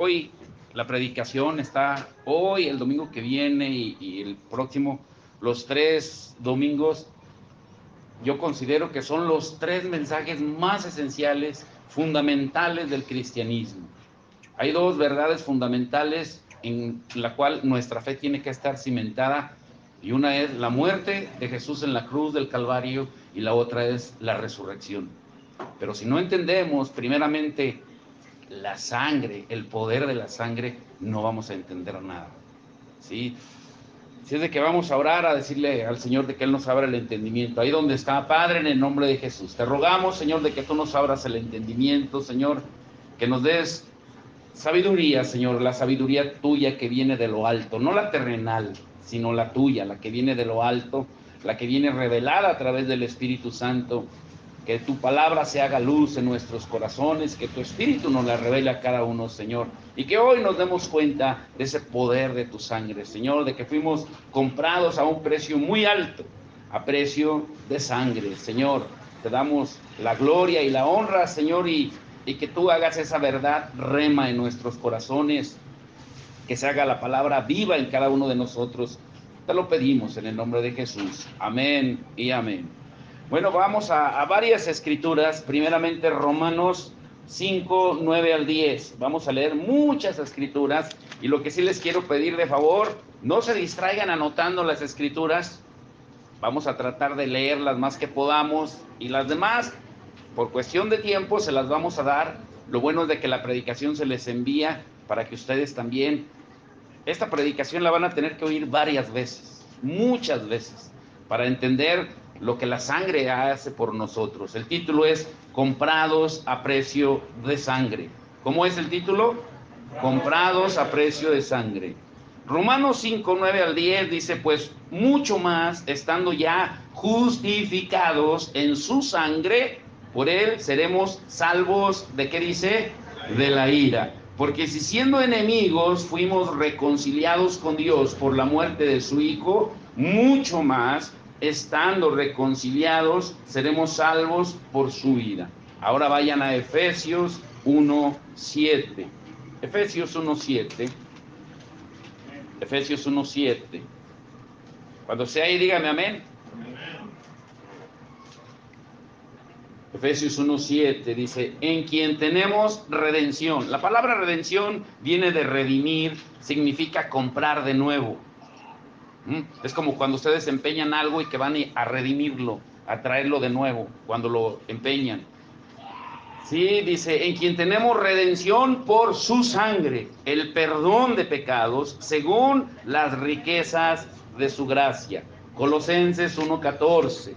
Hoy la predicación está hoy, el domingo que viene y el próximo, los 3 domingos. Yo considero que son los 3 mensajes más esenciales, fundamentales del cristianismo. Hay 2 verdades fundamentales en la cual nuestra fe tiene que estar cimentada, y una es la muerte de Jesús en la cruz del Calvario y la otra es la resurrección. Pero si no entendemos primeramente la sangre, el poder de la sangre, no vamos a entender nada, ¿sí? Si es de que vamos a orar, a decirle al Señor de que Él nos abra el entendimiento. Ahí donde está, Padre, en el nombre de Jesús, te rogamos, Señor, de que tú nos abras el entendimiento, Señor, que nos des sabiduría, Señor, la sabiduría tuya que viene de lo alto, no la terrenal, sino la tuya, la que viene de lo alto, la que viene revelada a través del Espíritu Santo. Que tu palabra se haga luz en nuestros corazones, que tu Espíritu nos la revele a cada uno, Señor. Y que hoy nos demos cuenta de ese poder de tu sangre, Señor, de que fuimos comprados a un precio muy alto, a precio de sangre, Señor. Te damos la gloria y la honra, Señor, y que tú hagas esa verdad rema en nuestros corazones, que se haga la palabra viva en cada uno de nosotros. Te lo pedimos en el nombre de Jesús. Amén y amén. Bueno, vamos a varias escrituras, primeramente Romanos 5, 9 al 10. Vamos a leer muchas escrituras y lo que sí les quiero pedir de favor, no se distraigan anotando las escrituras. Vamos a tratar de leer las más que podamos y las demás, por cuestión de tiempo, se las vamos a dar. Lo bueno es de que la predicación se les envía para que ustedes también, esta predicación la van a tener que oír varias veces, muchas veces, para entender lo que la sangre hace por nosotros. El título es Comprados a precio de sangre. ¿Cómo es el título? Comprados a precio de sangre. Romanos 5, 9 al 10 dice, pues mucho más, estando ya justificados en su sangre, por él seremos salvos, ¿de qué dice? De la ira. Porque si siendo enemigos fuimos reconciliados con Dios por la muerte de su Hijo, mucho más, estando reconciliados, seremos salvos por su vida. Ahora vayan a Efesios 1:7. Efesios 1:7. Efesios 1:7. Cuando sea ahí, dígame amén. Efesios 1:7 dice, en quien tenemos redención. La palabra redención viene de redimir, significa comprar de nuevo. Es como cuando ustedes empeñan algo y que van a redimirlo, a traerlo de nuevo, cuando lo empeñan. Sí, dice, en quien tenemos redención por su sangre, el perdón de pecados, según las riquezas de su gracia. Colosenses 1:14.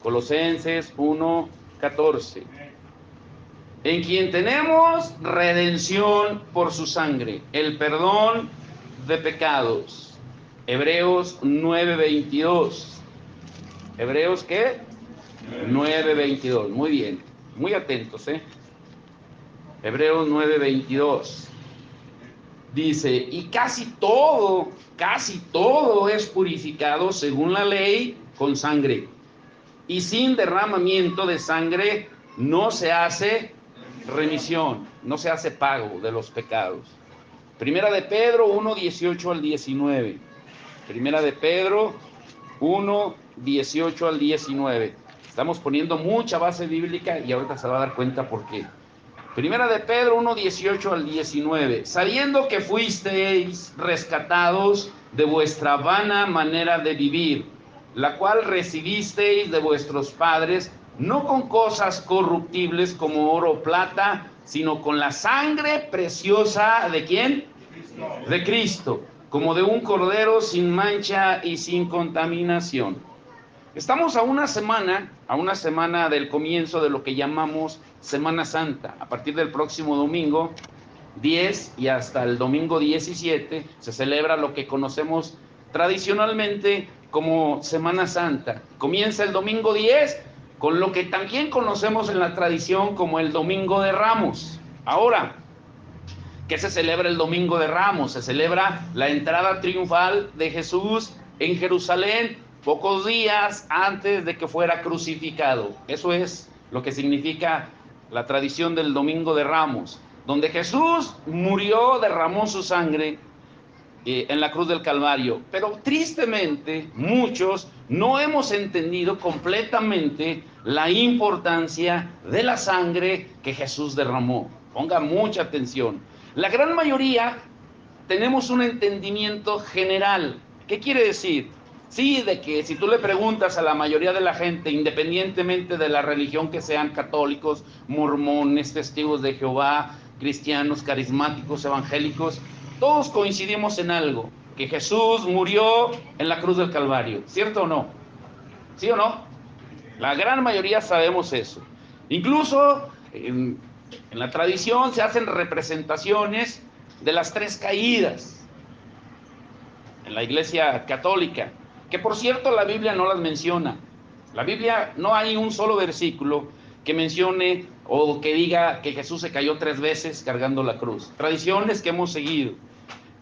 Colosenses 1:14. En quien tenemos redención por su sangre, el perdón de pecados. Hebreos 9:22. ¿Hebreos qué? 9:22. Muy bien, muy atentos, Hebreos 9:22. Dice, y casi todo es purificado según la ley con sangre. Y sin derramamiento de sangre no se hace remisión, no se hace pago de los pecados. Primera de Pedro 1:18 al 19. Primera de Pedro 1:18 al 19. Estamos poniendo mucha base bíblica y ahorita se va a dar cuenta por qué. Primera de Pedro 1:18 al 19. Sabiendo que fuisteis rescatados de vuestra vana manera de vivir, la cual recibisteis de vuestros padres, no con cosas corruptibles como oro o plata, sino con la sangre preciosa ¿de quién? De Cristo, como de un cordero sin mancha y sin contaminación. Estamos a una semana del comienzo de lo que llamamos Semana Santa. A partir del próximo domingo 10 y hasta el domingo 17 se celebra lo que conocemos tradicionalmente como Semana Santa. Comienza el domingo 10 con lo que también conocemos en la tradición como el Domingo de Ramos. Ahora, ¿qué se celebra el Domingo de Ramos? Se celebra la entrada triunfal de Jesús en Jerusalén, pocos días antes de que fuera crucificado. Eso es lo que significa la tradición del Domingo de Ramos. donde Jesús murió, derramó su sangre en la cruz del Calvario. Pero tristemente, muchos no hemos entendido completamente la importancia de la sangre que Jesús derramó. Ponga mucha atención. La gran mayoría tenemos un entendimiento general. ¿Qué quiere decir? Sí, de que si tú le preguntas a la mayoría de la gente, independientemente de la religión que sean, católicos, mormones, testigos de Jehová, cristianos, carismáticos, evangélicos, todos coincidimos en algo, que Jesús murió en la cruz del Calvario, ¿cierto o no? ¿Sí o no? La gran mayoría sabemos eso. Incluso en la tradición se hacen representaciones de las tres caídas en la iglesia católica, que por cierto la Biblia no las menciona. La Biblia no hay un solo versículo que mencione o que diga que Jesús se cayó 3 veces cargando la cruz. Tradiciones que hemos seguido.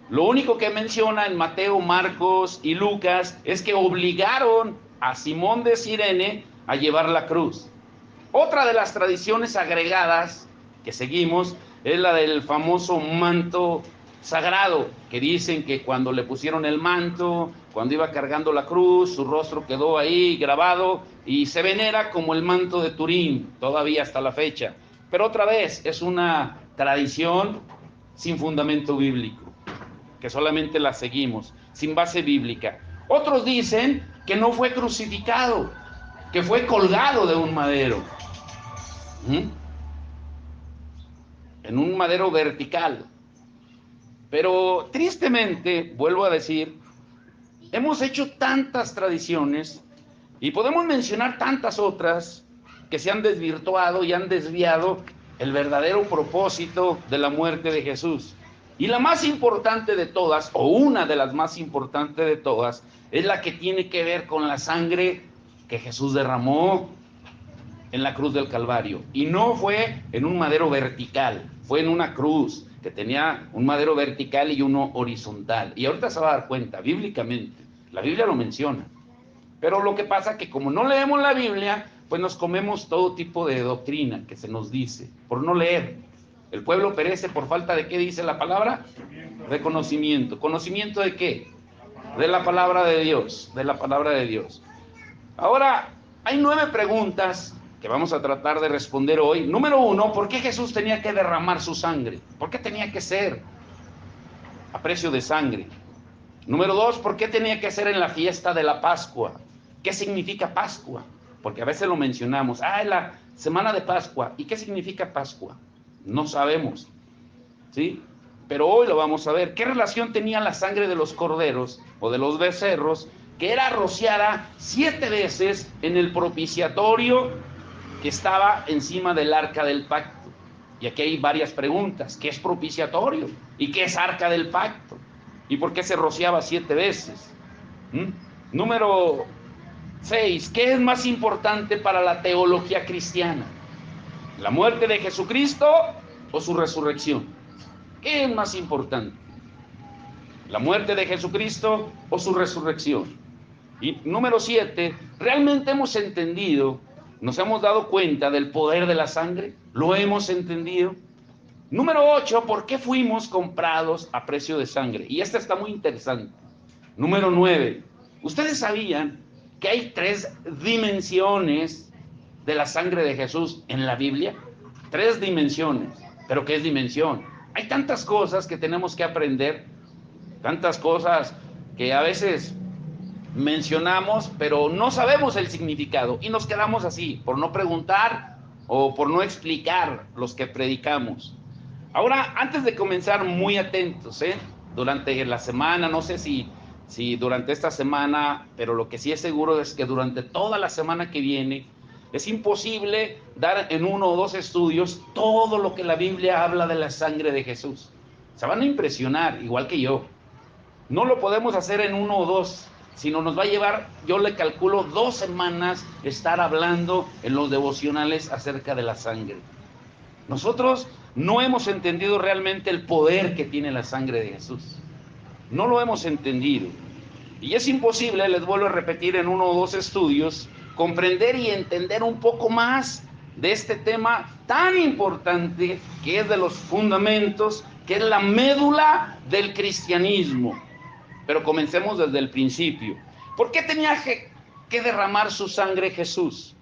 Lo único que menciona en Mateo, Marcos y Lucas es que obligaron a Simón de Cirene a llevar la cruz. Otra de las tradiciones agregadas que seguimos es la del famoso manto sagrado, que dicen que cuando le pusieron el manto, cuando iba cargando la cruz, su rostro quedó ahí grabado y se venera como el manto de Turín, todavía hasta la fecha. Pero otra vez, es una tradición sin fundamento bíblico, que solamente la seguimos, sin base bíblica. Otros dicen que no fue crucificado, que fue colgado de un madero. En un madero vertical. Pero tristemente, vuelvo a decir, hemos hecho tantas tradiciones y podemos mencionar tantas otras que se han desvirtuado y han desviado el verdadero propósito de la muerte de Jesús. Y la más importante de todas, o una de las más importantes de todas, es la que tiene que ver con la sangre que Jesús derramó en la cruz del Calvario. Y no fue en un madero vertical, fue en una cruz que tenía un madero vertical y uno horizontal. Y ahorita se va a dar cuenta, bíblicamente, la Biblia lo menciona. Pero lo que pasa es que como no leemos la Biblia, pues nos comemos todo tipo de doctrina que se nos dice, por no leer. El pueblo perece por falta de, ¿qué dice la palabra? De conocimiento. ¿Conocimiento de qué? De la palabra de Dios, de la palabra de Dios. Ahora, hay 9 preguntas que vamos a tratar de responder hoy. Número 1, ¿por qué Jesús tenía que derramar su sangre? ¿Por qué tenía que ser a precio de sangre? Número 2, ¿por qué tenía que ser en la fiesta de la Pascua? ¿Qué significa Pascua? Porque a veces lo mencionamos. Es la semana de Pascua. ¿Y qué significa Pascua? No sabemos, ¿sí? Pero hoy lo vamos a ver. ¿Qué relación tenía la sangre de los corderos o de los becerros, que era rociada 7 veces en el propiciatorio que estaba encima del arca del pacto? Y aquí hay varias preguntas. ¿Qué es propiciatorio? ¿Y qué es arca del pacto? ¿Y por qué se rociaba 7 veces? Número 6. ¿Qué es más importante para la teología cristiana? ¿La muerte de Jesucristo o su resurrección? ¿Qué es más importante? ¿La muerte de Jesucristo o su resurrección? Y número 7. ¿Realmente hemos entendido, nos hemos dado cuenta del poder de la sangre? ¿Lo hemos entendido? Número 8. ¿Por qué fuimos comprados a precio de sangre? Y esta está muy interesante. Número 9. ¿Ustedes sabían que hay 3 dimensiones de la sangre de Jesús en la Biblia? 3 dimensiones. ¿Pero qué es dimensión? Hay tantas cosas que tenemos que aprender, tantas cosas que a veces mencionamos, pero no sabemos el significado y nos quedamos así, por no preguntar o por no explicar los que predicamos. Ahora, antes de comenzar, muy atentos, durante la semana, no sé si durante esta semana, pero lo que sí es seguro es que durante toda la semana que viene, es imposible dar en 1 o 2 estudios todo lo que la Biblia habla de la sangre de Jesús. Se van a impresionar, igual que yo. No lo podemos hacer en 1 o 2, sino nos va a llevar, yo le calculo, 2 semanas estar hablando en los devocionales acerca de la sangre. Nosotros no hemos entendido realmente el poder que tiene la sangre de Jesús. No lo hemos entendido. Y es imposible, les vuelvo a repetir, en 1 o 2 estudios, comprender y entender un poco más de este tema tan importante que es de los fundamentos, que es la médula del cristianismo. Pero comencemos desde el principio. ¿Por qué tenía que derramar su sangre Jesús?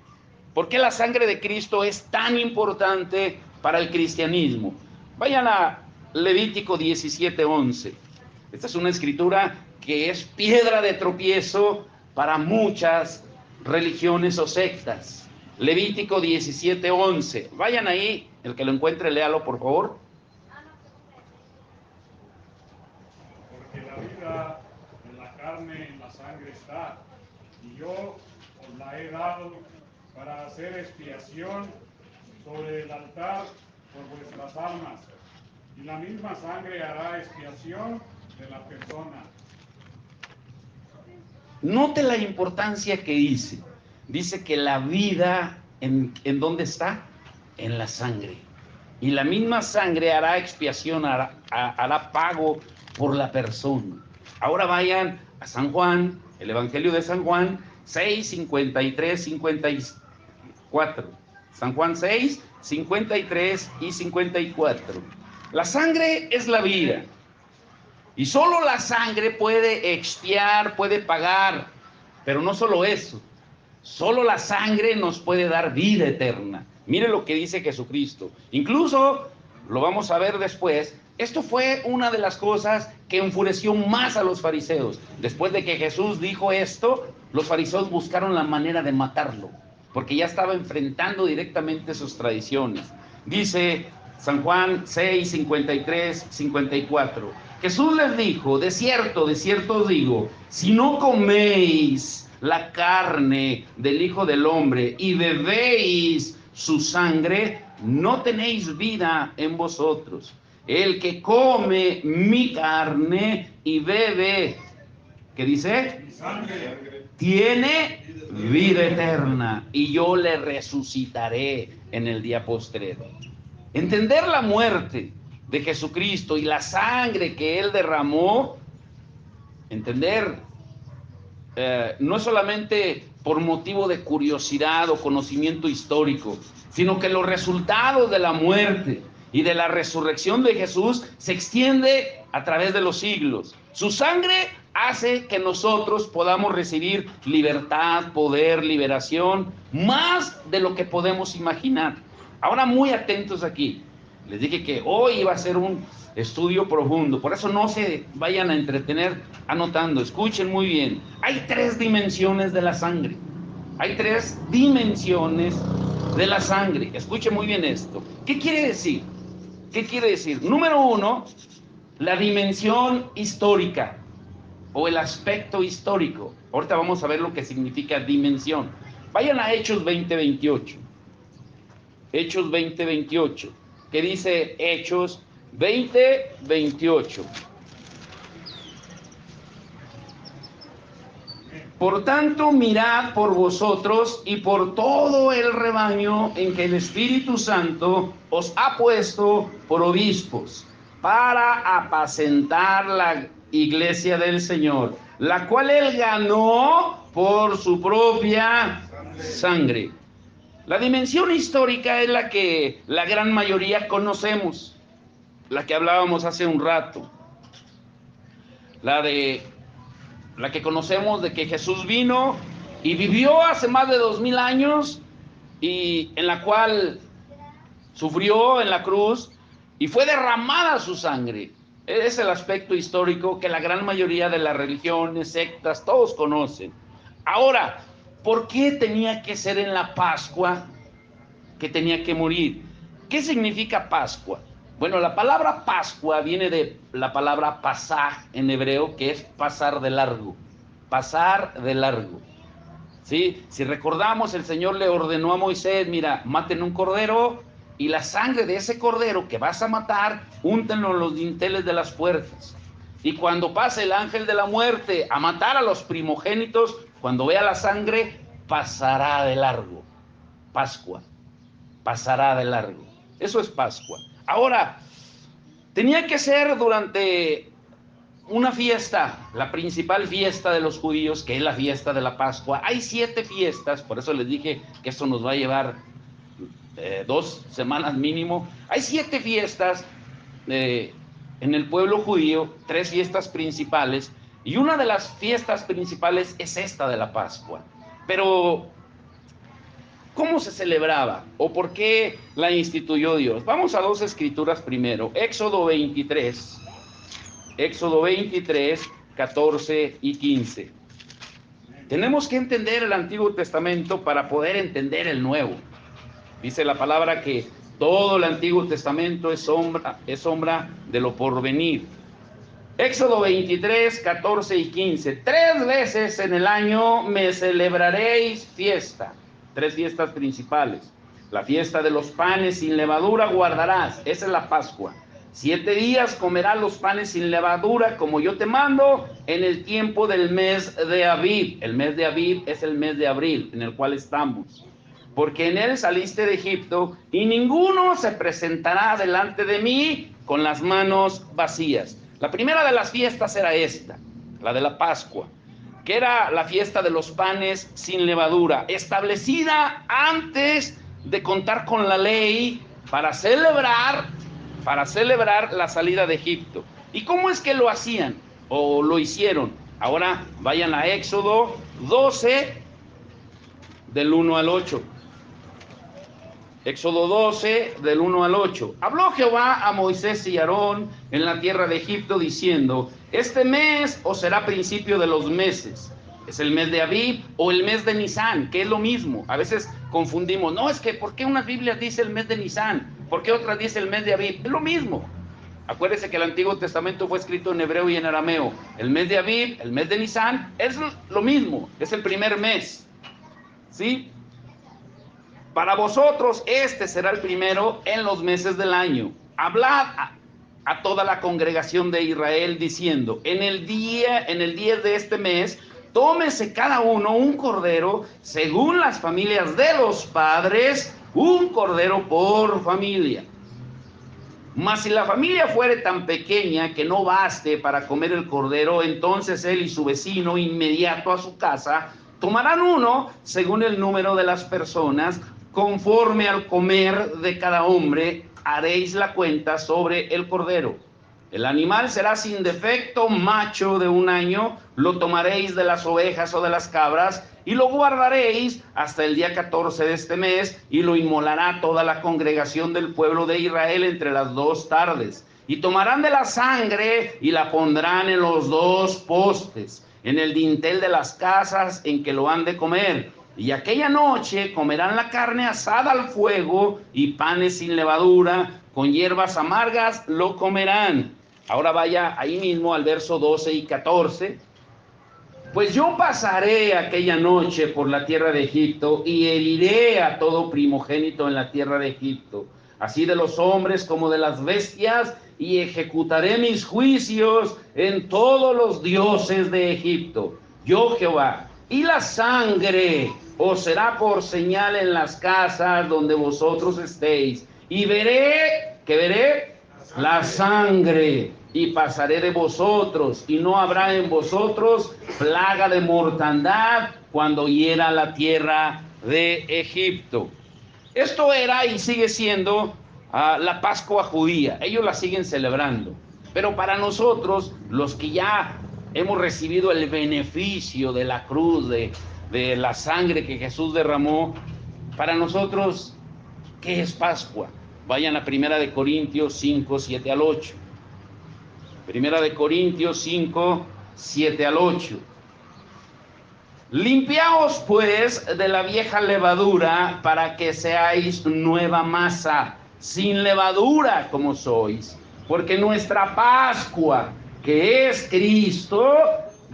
¿Por qué la sangre de Cristo es tan importante para el cristianismo? Vayan a Levítico 17:11. Esta es una escritura que es piedra de tropiezo para muchas religiones o sectas. Levítico 17:11. Vayan ahí, el que lo encuentre, léalo por favor. Porque la vida en la carne, en la sangre está, y yo os la he dado para hacer expiación sobre el altar por vuestras almas, y la misma sangre hará expiación de la persona. Note la importancia que dice. Dice que la vida, ¿en dónde está? En la sangre. Y la misma sangre hará expiación, hará pago por la persona. Ahora vayan a San Juan, el Evangelio de San Juan 6, 53, 54. San Juan 6, 53 y 54. La sangre es la vida. Y solo la sangre puede expiar, puede pagar. Pero no solo eso. Solo la sangre nos puede dar vida eterna. Mire lo que dice Jesucristo. Incluso, lo vamos a ver después, esto fue una de las cosas que enfureció más a los fariseos. Después de que Jesús dijo esto, los fariseos buscaron la manera de matarlo, porque ya estaba enfrentando directamente sus tradiciones. Dice San Juan 6, 53, 54. Jesús les dijo, de cierto os digo, si no coméis la carne del Hijo del Hombre y bebéis su sangre, no tenéis vida en vosotros. El que come mi carne y bebe, ¿qué dice? Mi sangre Tiene vida eterna y yo le resucitaré en el día postrero. Entender la muerte de Jesucristo y la sangre que Él derramó, entender no es solamente por motivo de curiosidad o conocimiento histórico, sino que los resultados de la muerte y de la resurrección de Jesús se extiende a través de los siglos. Su sangre hace que nosotros podamos recibir libertad, poder, liberación, más de lo que podemos imaginar. Ahora muy atentos aquí. Les dije que hoy iba a ser un estudio profundo, por eso no se vayan a entretener anotando, escuchen muy bien. Hay 3 dimensiones de la sangre. Hay 3 dimensiones de la sangre. Escuchen muy bien esto. ¿Qué quiere decir? ¿Qué quiere decir? Número 1, la dimensión histórica o el aspecto histórico. Ahorita vamos a ver lo que significa dimensión. Vayan a Hechos 20:28. Hechos 20:28. ¿Qué dice Hechos 20:28? Por tanto, mirad por vosotros y por todo el rebaño en que el Espíritu Santo os ha puesto por obispos, para apacentar la iglesia del Señor, la cual Él ganó por su propia sangre. La dimensión histórica es la que la gran mayoría conocemos, la que hablábamos hace un rato, la que conocemos de que Jesús vino y vivió hace más de 2000 años y en la cual sufrió en la cruz y fue derramada su sangre. Es el aspecto histórico que la gran mayoría de las religiones, sectas, todos conocen. Ahora, ¿por qué tenía que ser en la Pascua que tenía que morir? ¿Qué significa Pascua? Bueno, la palabra Pascua viene de la palabra pasaj en hebreo, que es pasar de largo. Pasar de largo. ¿Sí? Si recordamos, el Señor le ordenó a Moisés, mira, maten un cordero y la sangre de ese cordero que vas a matar, úntenlo en los dinteles de las puertas. Y cuando pase el ángel de la muerte a matar a los primogénitos, cuando vea la sangre, pasará de largo. Pascua. Pasará de largo. Eso es Pascua. Ahora, tenía que ser durante una fiesta, la principal fiesta de los judíos, que es la fiesta de la Pascua. Hay 7 fiestas, por eso les dije que esto nos va a llevar 2 semanas mínimo. Hay 7 fiestas en el pueblo judío, 3 fiestas principales, y una de las fiestas principales es esta de la Pascua. Pero, ¿cómo se celebraba? ¿O por qué la instituyó Dios? Vamos a 2 escrituras primero. Éxodo 23, 14 y 15. Tenemos que entender el Antiguo Testamento para poder entender el Nuevo. Dice la palabra que todo el Antiguo Testamento es sombra de lo porvenir. Éxodo 23, 14 y 15. 3 veces en el año me celebraréis fiesta. 3 fiestas principales. La fiesta de los panes sin levadura guardarás. Esa es la Pascua. 7 días comerás los panes sin levadura, como yo te mando, en el tiempo del mes de Abib. El mes de Abib es el mes de abril, en el cual estamos. Porque en él saliste de Egipto, y ninguno se presentará delante de mí con las manos vacías. La primera de las fiestas era esta, la de la Pascua, que era la fiesta de los panes sin levadura, establecida antes de contar con la ley para celebrar la salida de Egipto. ¿Y cómo es que lo hacían o lo hicieron? Ahora vayan a Éxodo 12, del 1 al 8. Éxodo 12, del 1 al 8. Habló Jehová a Moisés y Aarón en la tierra de Egipto, diciendo: este mes os será principio de los meses. Es el mes de Abib o el mes de Nisán, que es lo mismo. A veces confundimos. No, es que ¿por qué unas Biblias dice el mes de Nisán? ¿Por qué otras dice el mes de Abib? Es lo mismo. Acuérdense que el Antiguo Testamento fue escrito en hebreo y en arameo. El mes de Abib, el mes de Nisán, es lo mismo. Es el primer mes. ¿Sí? Para vosotros este será el primero en los meses del año. Hablad a toda la congregación de Israel diciendo: en el día de este mes, tómese cada uno un cordero según las familias de los padres, un cordero por familia. Mas si la familia fuere tan pequeña que no baste para comer el cordero, entonces él y su vecino inmediato a su casa tomarán uno según el número de las personas, conforme al comer de cada hombre haréis la cuenta sobre el cordero. El animal será sin defecto, macho de 1 año, lo tomaréis de las ovejas o de las cabras, y lo guardaréis hasta el día 14 de este mes, y lo inmolará toda la congregación del pueblo de Israel entre las 2 tardes. Y tomarán de la sangre y la pondrán en los 2 postes, en el dintel de las casas en que lo han de comer. Y aquella noche comerán la carne asada al fuego y panes sin levadura, con hierbas amargas lo comerán. Ahora vaya ahí mismo al verso 12 y 14. Pues yo pasaré aquella noche por la tierra de Egipto y heriré a todo primogénito en la tierra de Egipto, así de los hombres como de las bestias, y ejecutaré mis juicios en todos los dioses de Egipto. Yo Jehová. Y la sangre os será por señal en las casas donde vosotros estéis. Y veré la sangre, y pasaré de vosotros, y no habrá en vosotros plaga de mortandad cuando hiera la tierra de Egipto. Esto era y sigue siendo la Pascua judía. Ellos la siguen celebrando. Pero para nosotros, los que ya hemos recibido el beneficio de la cruz, de la sangre que Jesús derramó, para nosotros, ¿qué es Pascua? Vayan a 1 Corintios 5, 7 al 8. 1 Corintios 5, 7 al 8. Limpiaos pues de la vieja levadura para que seáis nueva masa, sin levadura como sois, porque nuestra Pascua, que es Cristo,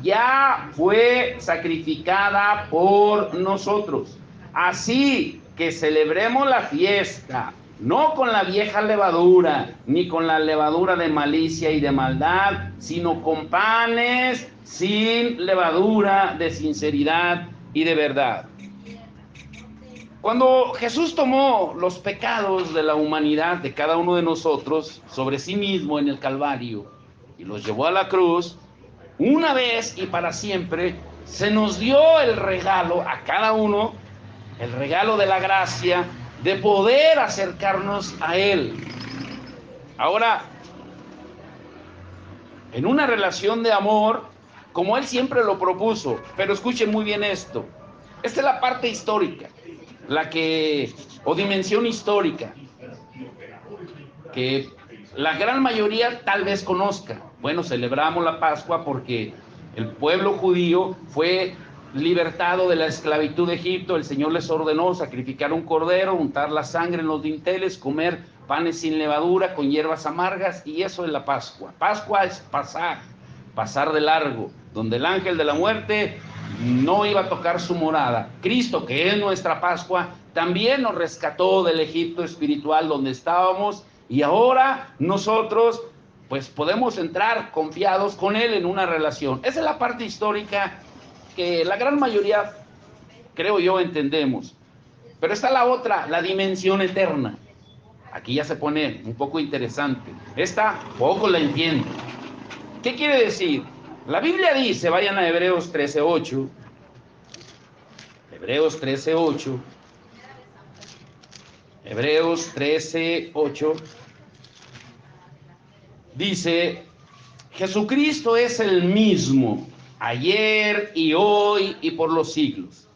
ya fue sacrificada por nosotros. Así que celebremos la fiesta, no con la vieja levadura, ni con la levadura de malicia y de maldad, sino con panes sin levadura, de sinceridad y de verdad. Cuando Jesús tomó los pecados de la humanidad, de cada uno de nosotros, sobre sí mismo en el Calvario, y los llevó a la cruz, una vez y para siempre, se nos dio el regalo a cada uno, el regalo de la gracia, de poder acercarnos a Él. Ahora, en una relación de amor, como Él siempre lo propuso, pero escuchen muy bien esto. Esta es la parte histórica, o dimensión histórica, que la gran mayoría tal vez conozca. Bueno, celebramos la Pascua porque el pueblo judío fue libertado de la esclavitud de Egipto. El Señor les ordenó sacrificar un cordero, untar la sangre en los dinteles, comer panes sin levadura con hierbas amargas, y eso es la Pascua. Pascua es pasar de largo, donde el ángel de la muerte no iba a tocar su morada. Cristo, que es nuestra Pascua, también nos rescató del Egipto espiritual donde estábamos, y ahora nosotros pues podemos entrar confiados con Él en una relación. Esa es la parte histórica que la gran mayoría, creo yo, entendemos. Pero está la otra, la dimensión eterna. Aquí ya se pone un poco interesante. Esta poco la entiendo. ¿Qué quiere decir? La Biblia dice, vayan a Hebreos 13:8. Hebreos 13:8. Hebreos 13:8. Dice, Jesucristo es el mismo, ayer y hoy y por los siglos.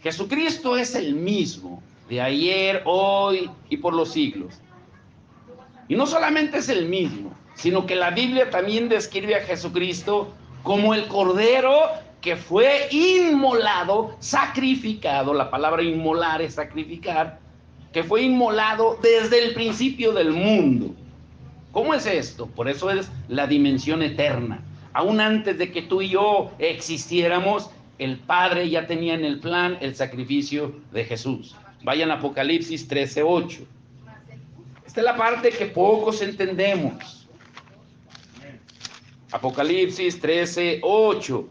Jesucristo es el mismo, de ayer, hoy y por los siglos. Y no solamente es el mismo, sino que la Biblia también describe a Jesucristo como el Cordero que fue inmolado, sacrificado. La palabra inmolar es sacrificar, que fue inmolado desde el principio del mundo. ¿Cómo es esto? Por eso es la dimensión eterna. Aún antes de que tú y yo existiéramos, el Padre ya tenía en el plan el sacrificio de Jesús. Vayan a Apocalipsis 13:8. Esta es la parte que pocos entendemos. Apocalipsis 13:8.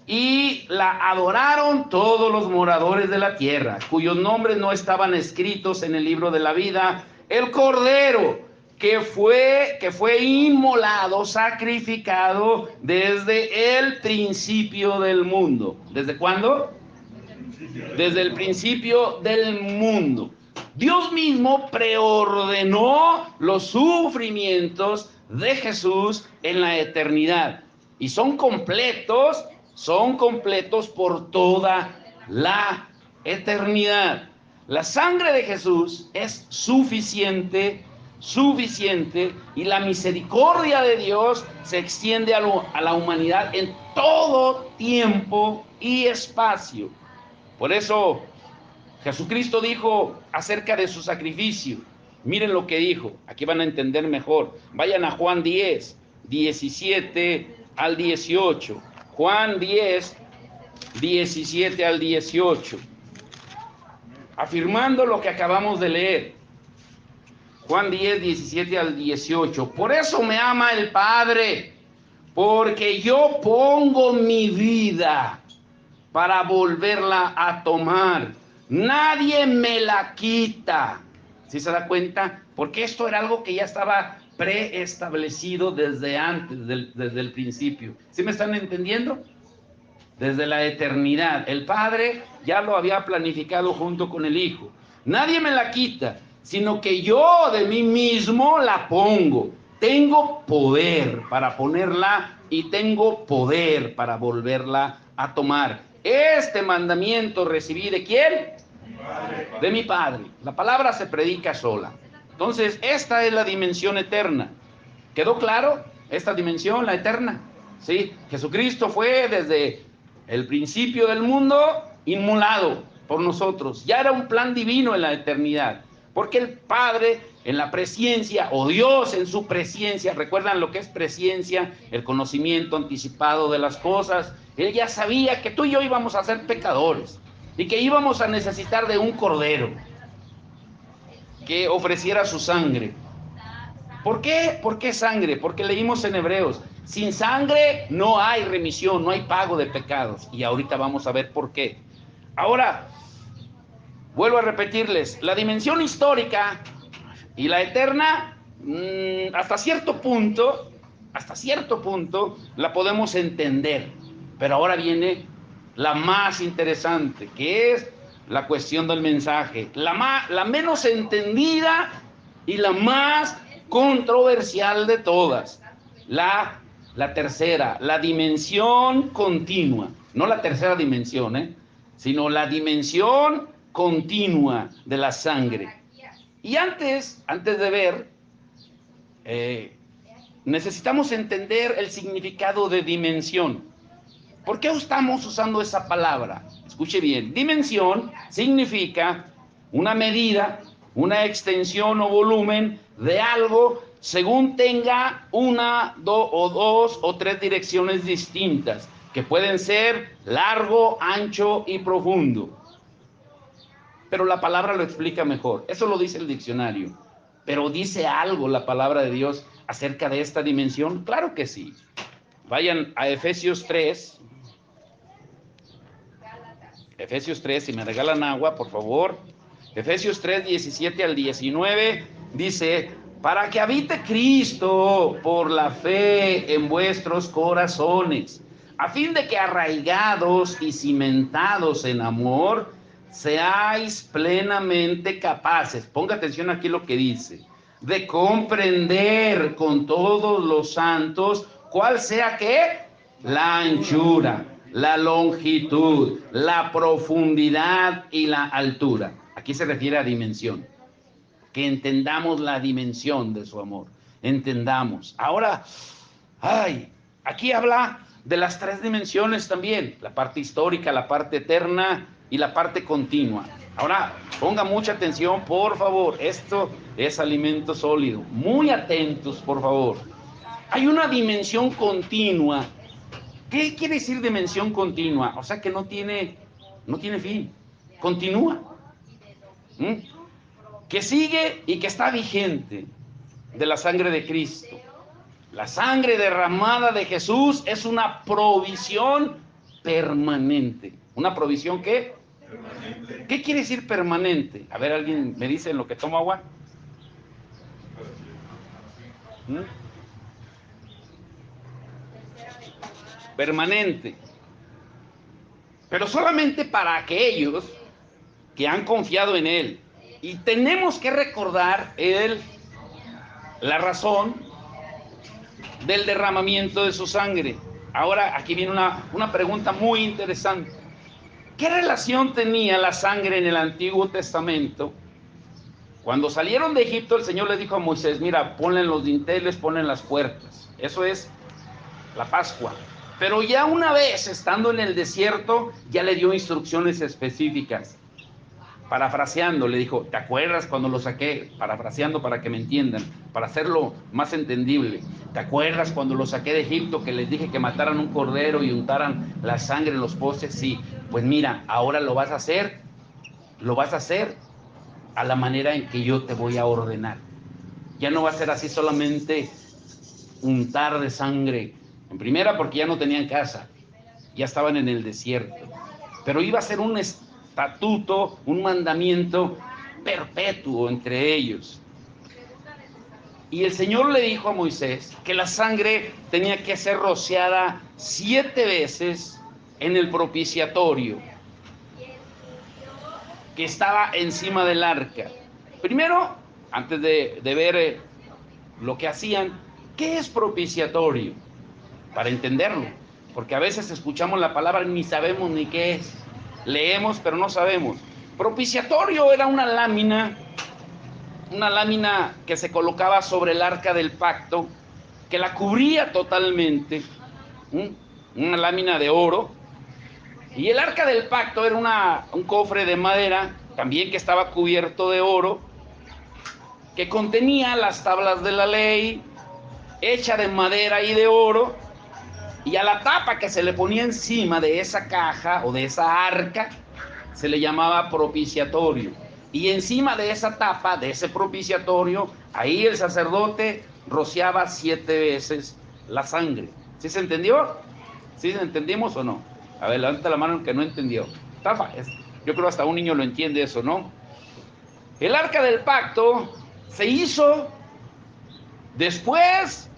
Y la adoraron todos los moradores de la tierra, cuyos nombres no estaban escritos en el libro de la vida, el Cordero que fue inmolado, sacrificado desde el principio del mundo. ¿Desde cuándo? Desde el principio del mundo. Dios mismo preordenó los sufrimientos de Jesús en la eternidad. Y son completos por toda la eternidad. La sangre de Jesús es suficiente, y la misericordia de Dios se extiende a la humanidad en todo tiempo y espacio. Por eso Jesucristo dijo acerca de su sacrificio, miren lo que dijo, aquí van a entender mejor. Vayan a Juan 10, 17 al 18. Juan 10, 17 al 18. Afirmando lo que acabamos de leer. Juan 10, 17 al 18. Por eso me ama el Padre, porque yo pongo mi vida para volverla a tomar. Nadie me la quita. ¿Sí se da cuenta? Porque esto era algo que ya estaba preestablecido desde antes, desde el principio. ¿Sí me están entendiendo? Desde la eternidad. El Padre ya lo había planificado junto con el Hijo. Nadie me la quita, sino que yo de mí mismo la pongo. Tengo poder para ponerla y tengo poder para volverla a tomar. Este mandamiento recibí ¿de quién? De mi Padre. La palabra se predica sola. Entonces, esta es la dimensión eterna. ¿Quedó claro? Esta dimensión, la eterna. ¿Sí? Jesucristo fue desde el principio del mundo inmolado por nosotros. Ya era un plan divino en la eternidad. Porque el Padre en la presciencia, o Dios en su presciencia, ¿recuerdan lo que es presciencia? El conocimiento anticipado de las cosas. Él ya sabía que tú y yo íbamos a ser pecadores y que íbamos a necesitar de un cordero que ofreciera su sangre. ¿Por qué? ¿Por qué sangre? Porque leímos en Hebreos, sin sangre no hay remisión, no hay pago de pecados. Y ahorita vamos a ver por qué. Ahora, vuelvo a repetirles, la dimensión histórica y la eterna, hasta cierto punto, la podemos entender. Pero ahora viene la más interesante, que es la cuestión del mensaje, la menos entendida y la más controversial de todas. La tercera, la dimensión continua, no la tercera dimensión, sino la dimensión continua de la sangre. Y antes de ver, necesitamos entender el significado de dimensión. ¿Por qué estamos usando esa palabra? Escuche bien, dimensión significa una medida, una extensión o volumen de algo según tenga una, dos o tres direcciones distintas, que pueden ser largo, ancho y profundo. Pero la palabra lo explica mejor. Eso lo dice el diccionario. Pero ¿dice algo la palabra de Dios acerca de esta dimensión? Claro que sí. Vayan a Efesios 3. Efesios 3, si me regalan agua, por favor. Efesios 3, 17 al 19, dice: para que habite Cristo por la fe en vuestros corazones, a fin de que arraigados y cimentados en amor, seáis plenamente capaces, ponga atención aquí lo que dice, de comprender con todos los santos cuál sea ¿qué? La anchura, la longitud, la profundidad y la altura. Aquí se refiere a dimensión. Que entendamos la dimensión de su amor. Entendamos. Ahora, aquí habla de las tres dimensiones también. La parte histórica, la parte eterna y la parte continua. Ahora, ponga mucha atención, por favor. Esto es alimento sólido. Muy atentos, por favor. Hay una dimensión continua. ¿Qué quiere decir dimensión continua? O sea que no tiene fin. Continúa. Que sigue y que está vigente de la sangre de Cristo. La sangre derramada de Jesús es una provisión permanente. ¿Una provisión qué? Permanente. ¿Qué quiere decir permanente? A ver, ¿alguien me dice en lo que tomo agua? Permanente. Pero solamente para aquellos que han confiado en Él. Y tenemos que recordar la razón del derramamiento de su sangre. Ahora aquí viene una pregunta muy interesante. ¿Qué relación tenía la sangre en el Antiguo Testamento? Cuando salieron de Egipto, el Señor le dijo a Moisés: mira, ponle en los dinteles, ponle en las puertas. Eso es la Pascua. Pero ya una vez estando en el desierto, ya le dio instrucciones específicas. Parafraseando, le dijo: ¿te acuerdas cuando lo saqué? Parafraseando para que me entiendan, para hacerlo más entendible. ¿Te acuerdas cuando lo saqué de Egipto, que les dije que mataran un cordero y untaran la sangre en los postes? Sí, pues mira, ahora lo vas a hacer a la manera en que yo te voy a ordenar. Ya no va a ser así solamente untar de sangre. En primera, porque ya no tenían casa, ya estaban en el desierto. Pero iba a ser un estatuto, un mandamiento perpetuo entre ellos. Y el Señor le dijo a Moisés que la sangre tenía que ser rociada 7 veces en el propiciatorio que estaba encima del arca. Primero, antes de ver lo que hacían, ¿qué es propiciatorio? Para entenderlo, porque a veces escuchamos la palabra y ni sabemos ni qué es. Leemos, pero no sabemos. Propiciatorio era una lámina que se colocaba sobre el arca del pacto, que la cubría totalmente, una lámina de oro. Y el arca del pacto era un cofre de madera, también que estaba cubierto de oro, que contenía las tablas de la ley, hecha de madera y de oro. Y a la tapa que se le ponía encima de esa caja o de esa arca se le llamaba propiciatorio. Y encima de esa tapa, de ese propiciatorio, ahí el sacerdote rociaba 7 veces la sangre. ¿Sí se entendió? ¿Sí entendimos o no? A ver, levanta la mano el que no entendió. Yo creo hasta un niño lo entiende eso, ¿no? El arca del pacto se hizo después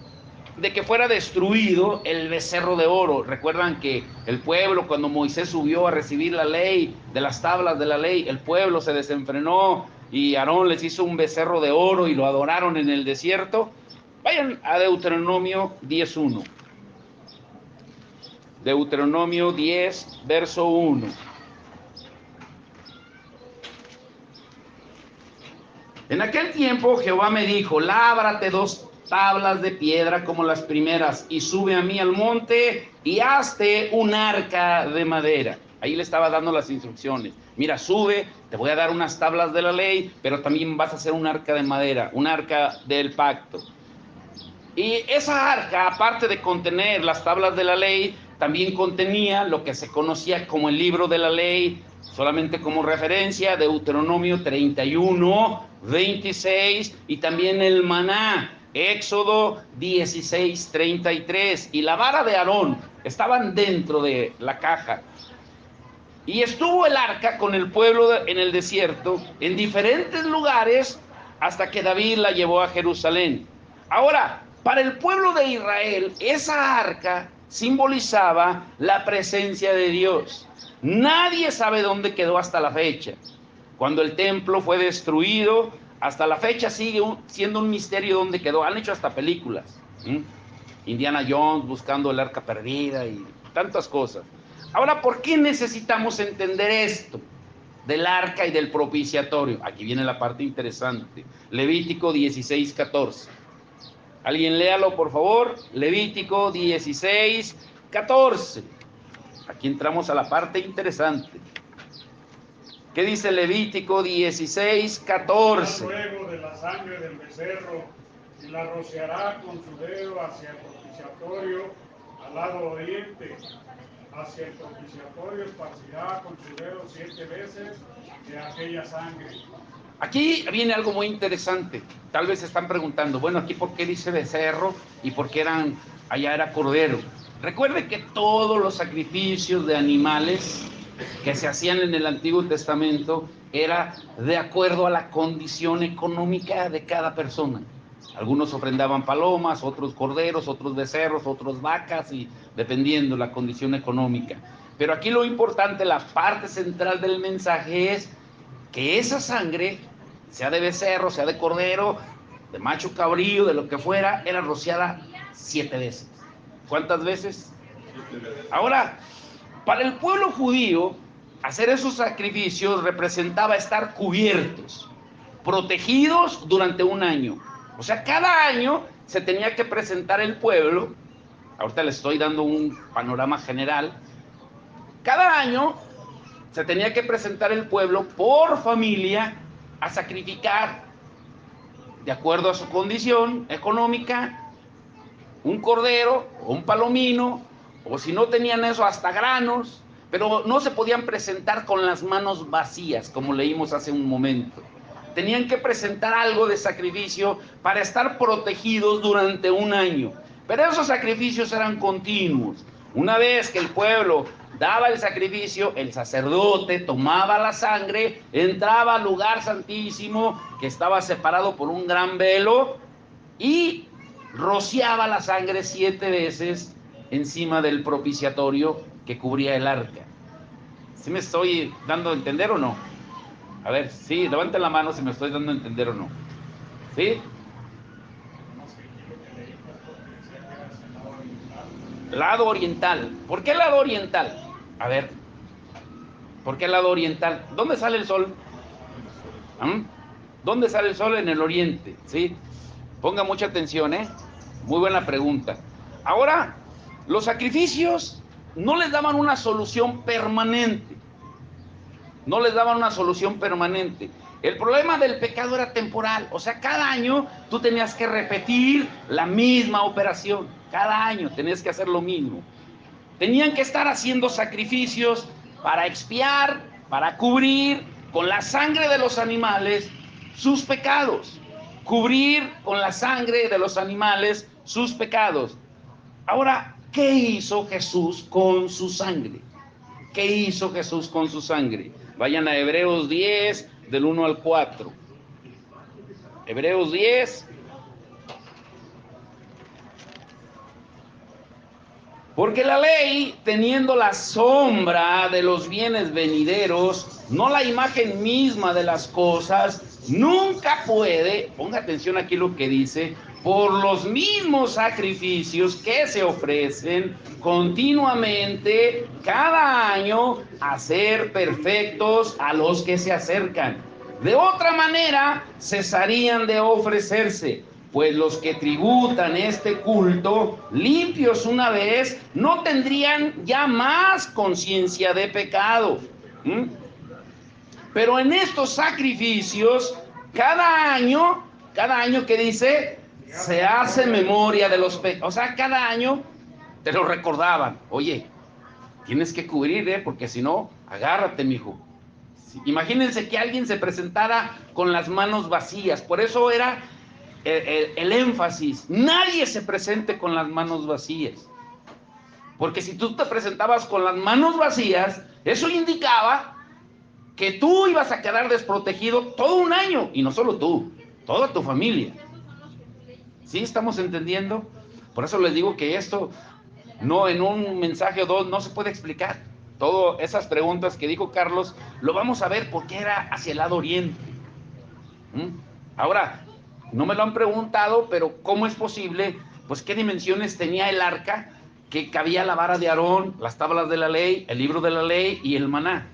de que fuera destruido el becerro de oro. Recuerdan que el pueblo, cuando Moisés subió a recibir la ley, de las tablas de la ley, el pueblo se desenfrenó y Aarón les hizo un becerro de oro y lo adoraron en el desierto. Vayan a Deuteronomio 10:1. Deuteronomio 10, verso 1. En aquel tiempo Jehová me dijo, lábrate 2 tablas de piedra como las primeras y sube a mí al monte y hazte un arca de madera. Ahí le estaba dando las instrucciones. Mira, sube, te voy a dar unas tablas de la ley, pero también vas a hacer un arca de madera, un arca del pacto. Y esa arca, aparte de contener las tablas de la ley, también contenía lo que se conocía como el libro de la ley, solamente como referencia, Deuteronomio 31, 26, y también el maná, Éxodo 16, 33, y la vara de Aarón estaban dentro de la caja. Y estuvo el arca con el pueblo en el desierto, en diferentes lugares, hasta que David la llevó a Jerusalén. Ahora, para el pueblo de Israel, esa arca simbolizaba la presencia de Dios. Nadie sabe dónde quedó hasta la fecha. Cuando el templo fue destruido, hasta la fecha sigue siendo un misterio dónde quedó. Han hecho hasta películas. Indiana Jones buscando el arca perdida y tantas cosas. Ahora, ¿por qué necesitamos entender esto del arca y del propiciatorio? Aquí viene la parte interesante. Levítico 16, 14. Alguien léalo, por favor. Levítico 16, 14. Aquí entramos a la parte interesante. ¿Qué dice Levítico 16, 14? Luego de la sangre del becerro y la rociará con su dedo hacia el propiciatorio al lado oriente. Hacia el propiciatorio esparcirá con su dedo 7 veces de aquella sangre. Aquí viene algo muy interesante. Tal vez se están preguntando, bueno, aquí por qué dice becerro y por qué allá era cordero. Recuerde que todos los sacrificios de animales que se hacían en el Antiguo Testamento era de acuerdo a la condición económica de cada persona. Algunos ofrendaban palomas, otros corderos, otros becerros, otros vacas, y dependiendo la condición económica. Pero aquí lo importante, la parte central del mensaje es que esa sangre, sea de becerro, sea de cordero, de macho cabrío, de lo que fuera, era rociada 7 veces. ¿Cuántas veces? 7 veces. Ahora, para el pueblo judío, hacer esos sacrificios representaba estar cubiertos, protegidos durante un año. O sea, cada año se tenía que presentar el pueblo. Ahorita les estoy dando un panorama general. Cada año se tenía que presentar el pueblo por familia a sacrificar, de acuerdo a su condición económica, un cordero o un palomino, o si no tenían eso, hasta granos, pero no se podían presentar con las manos vacías, como leímos hace un momento. Tenían que presentar algo de sacrificio para estar protegidos durante un año. Pero esos sacrificios eran continuos. Una vez que el pueblo daba el sacrificio, el sacerdote tomaba la sangre, entraba al lugar santísimo, que estaba separado por un gran velo, y rociaba la sangre 7 veces encima del propiciatorio que cubría el arca. ¿Sí me estoy dando a entender o no? A ver, sí, levanten la mano si me estoy dando a entender o no. ¿Sí? Lado oriental. ¿Por qué lado oriental? A ver, ¿por qué lado oriental? ¿Dónde sale el sol? ¿Dónde sale el sol? En el oriente, ¿sí? Ponga mucha atención, ¿eh? Muy buena pregunta. Ahora, los sacrificios no les daban una solución permanente. No les daban una solución permanente. El problema del pecado era temporal. O sea, cada año tú tenías que repetir la misma operación. Cada año tenías que hacer lo mismo. Tenían que estar haciendo sacrificios para expiar, para cubrir con la sangre de los animales sus pecados. Cubrir con la sangre de los animales sus pecados. Ahora, ¿qué hizo Jesús con su sangre? ¿Qué hizo Jesús con su sangre? Vayan a Hebreos 10, del 1 al 4. Hebreos 10. Porque la ley, teniendo la sombra de los bienes venideros, no la imagen misma de las cosas, nunca puede, ponga atención aquí lo que dice, por los mismos sacrificios que se ofrecen continuamente cada año, hacer perfectos a los que se acercan. De otra manera, cesarían de ofrecerse, pues los que tributan este culto, limpios una vez, no tendrían ya más conciencia de pecado. Pero en estos sacrificios, cada año que dice, se hace memoria de los pecados. O sea, cada año te lo recordaban. Oye, tienes que cubrir, porque si no, agárrate, mijo. Imagínense que alguien se presentara con las manos vacías. Por eso era el énfasis. Nadie se presente con las manos vacías. Porque si tú te presentabas con las manos vacías, eso indicaba que tú ibas a quedar desprotegido todo un año. Y no solo tú, toda tu familia. ¿Sí estamos entendiendo? Por eso les digo que esto no en un mensaje o dos no se puede explicar. Todas esas preguntas que dijo Carlos, lo vamos a ver porque era hacia el lado oriente. Ahora, no me lo han preguntado, pero ¿cómo es posible? Pues qué dimensiones tenía el arca, que cabía la vara de Aarón, las tablas de la ley, el libro de la ley y el maná.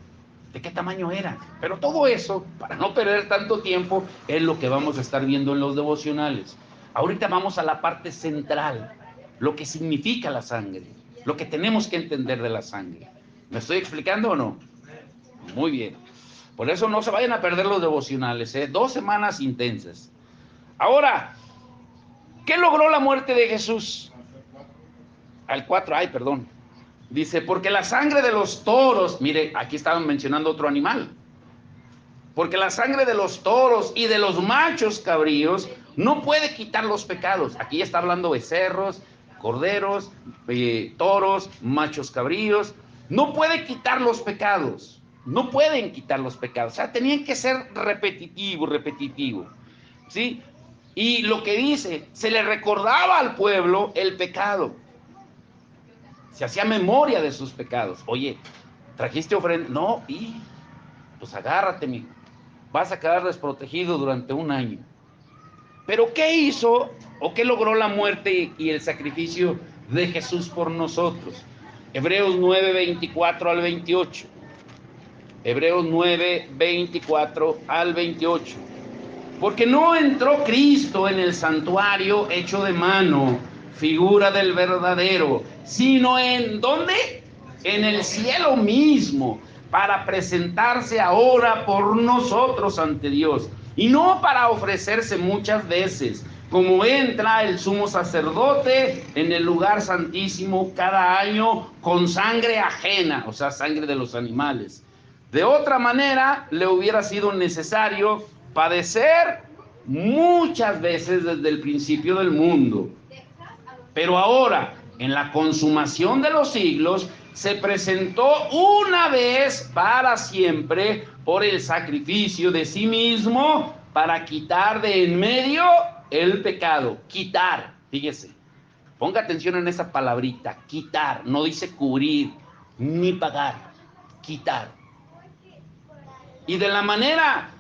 ¿De qué tamaño era? Pero todo eso, para no perder tanto tiempo, es lo que vamos a estar viendo en los devocionales. Ahorita vamos a la parte central, lo que significa la sangre, lo que tenemos que entender de la sangre. ¿Me estoy explicando o no? Muy bien. Por eso no se vayan a perder los devocionales, 2 semanas intensas. Ahora, ¿qué logró la muerte de Jesús? Al 4, perdón. Dice, porque la sangre de los toros, mire, aquí estaban mencionando otro animal. Porque la sangre de los toros y de los machos cabríos no puede quitar los pecados. Aquí está hablando de becerros, corderos, toros, machos cabríos. No puede quitar los pecados. No pueden quitar los pecados. O sea, tenían que ser repetitivo. ¿Sí? Y lo que dice, se le recordaba al pueblo el pecado. Se hacía memoria de sus pecados. Oye, ¿trajiste ofrenda? No, pues agárrate, mijo. Vas a quedar desprotegido durante un año. Pero ¿qué hizo o qué logró la muerte y el sacrificio de Jesús por nosotros? Hebreos 9, 24 al 28. Hebreos 9, 24 al 28. Porque no entró Cristo en el santuario hecho de mano, figura del verdadero, sino en ¿dónde? En el cielo mismo, para presentarse ahora por nosotros ante Dios, y no para ofrecerse muchas veces, como entra el sumo sacerdote en el lugar santísimo cada año con sangre ajena, o sea, sangre de los animales. De otra manera, le hubiera sido necesario padecer muchas veces desde el principio del mundo. Pero ahora, en la consumación de los siglos, se presentó una vez para siempre por el sacrificio de sí mismo para quitar de en medio el pecado. Quitar, fíjese, ponga atención en esa palabrita, quitar, no dice cubrir ni pagar, quitar. Y de la manera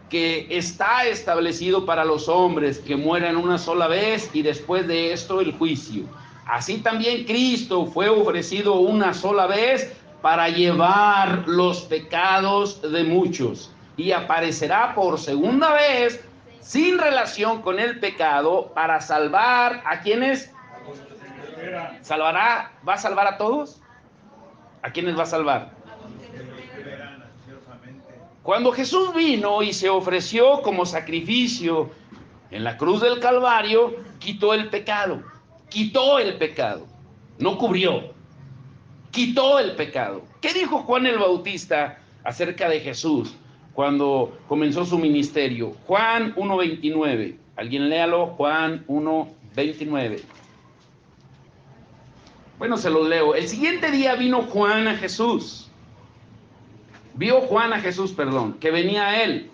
que está establecido para los hombres que mueran una sola vez y después de esto el juicio. Así también Cristo fue ofrecido una sola vez para llevar los pecados de muchos y aparecerá por segunda vez sin relación con el pecado para salvar a quienes salvará. ¿Va a salvar a todos? ¿A quiénes va a salvar? Cuando Jesús vino y se ofreció como sacrificio en la cruz del Calvario, quitó el pecado, no cubrió, quitó el pecado. ¿Qué dijo Juan el Bautista acerca de Jesús cuando comenzó su ministerio? Juan 1:29, alguien léalo, Juan 1:29. Bueno, se los leo. El siguiente día vino Juan a Jesús. Vio Juan a Jesús, que venía a él,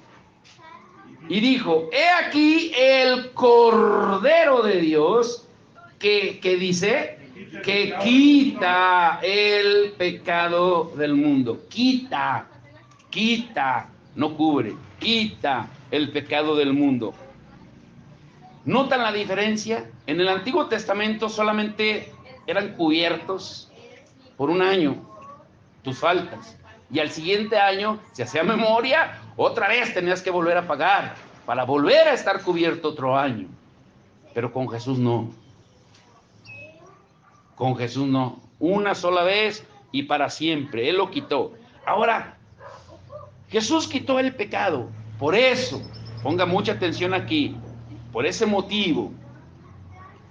y dijo, he aquí el Cordero de Dios, que dice, que quita el pecado del mundo. Quita, no cubre, quita el pecado del mundo. ¿Notan la diferencia? En el Antiguo Testamento solamente eran cubiertos por un año tus faltas, y al siguiente año se hacía memoria, otra vez tenías que volver a pagar para volver a estar cubierto otro año. Pero con Jesús no. Con Jesús no. Una sola vez y para siempre. Él lo quitó. Ahora, Jesús quitó el pecado. Por eso, ponga mucha atención aquí, por ese motivo,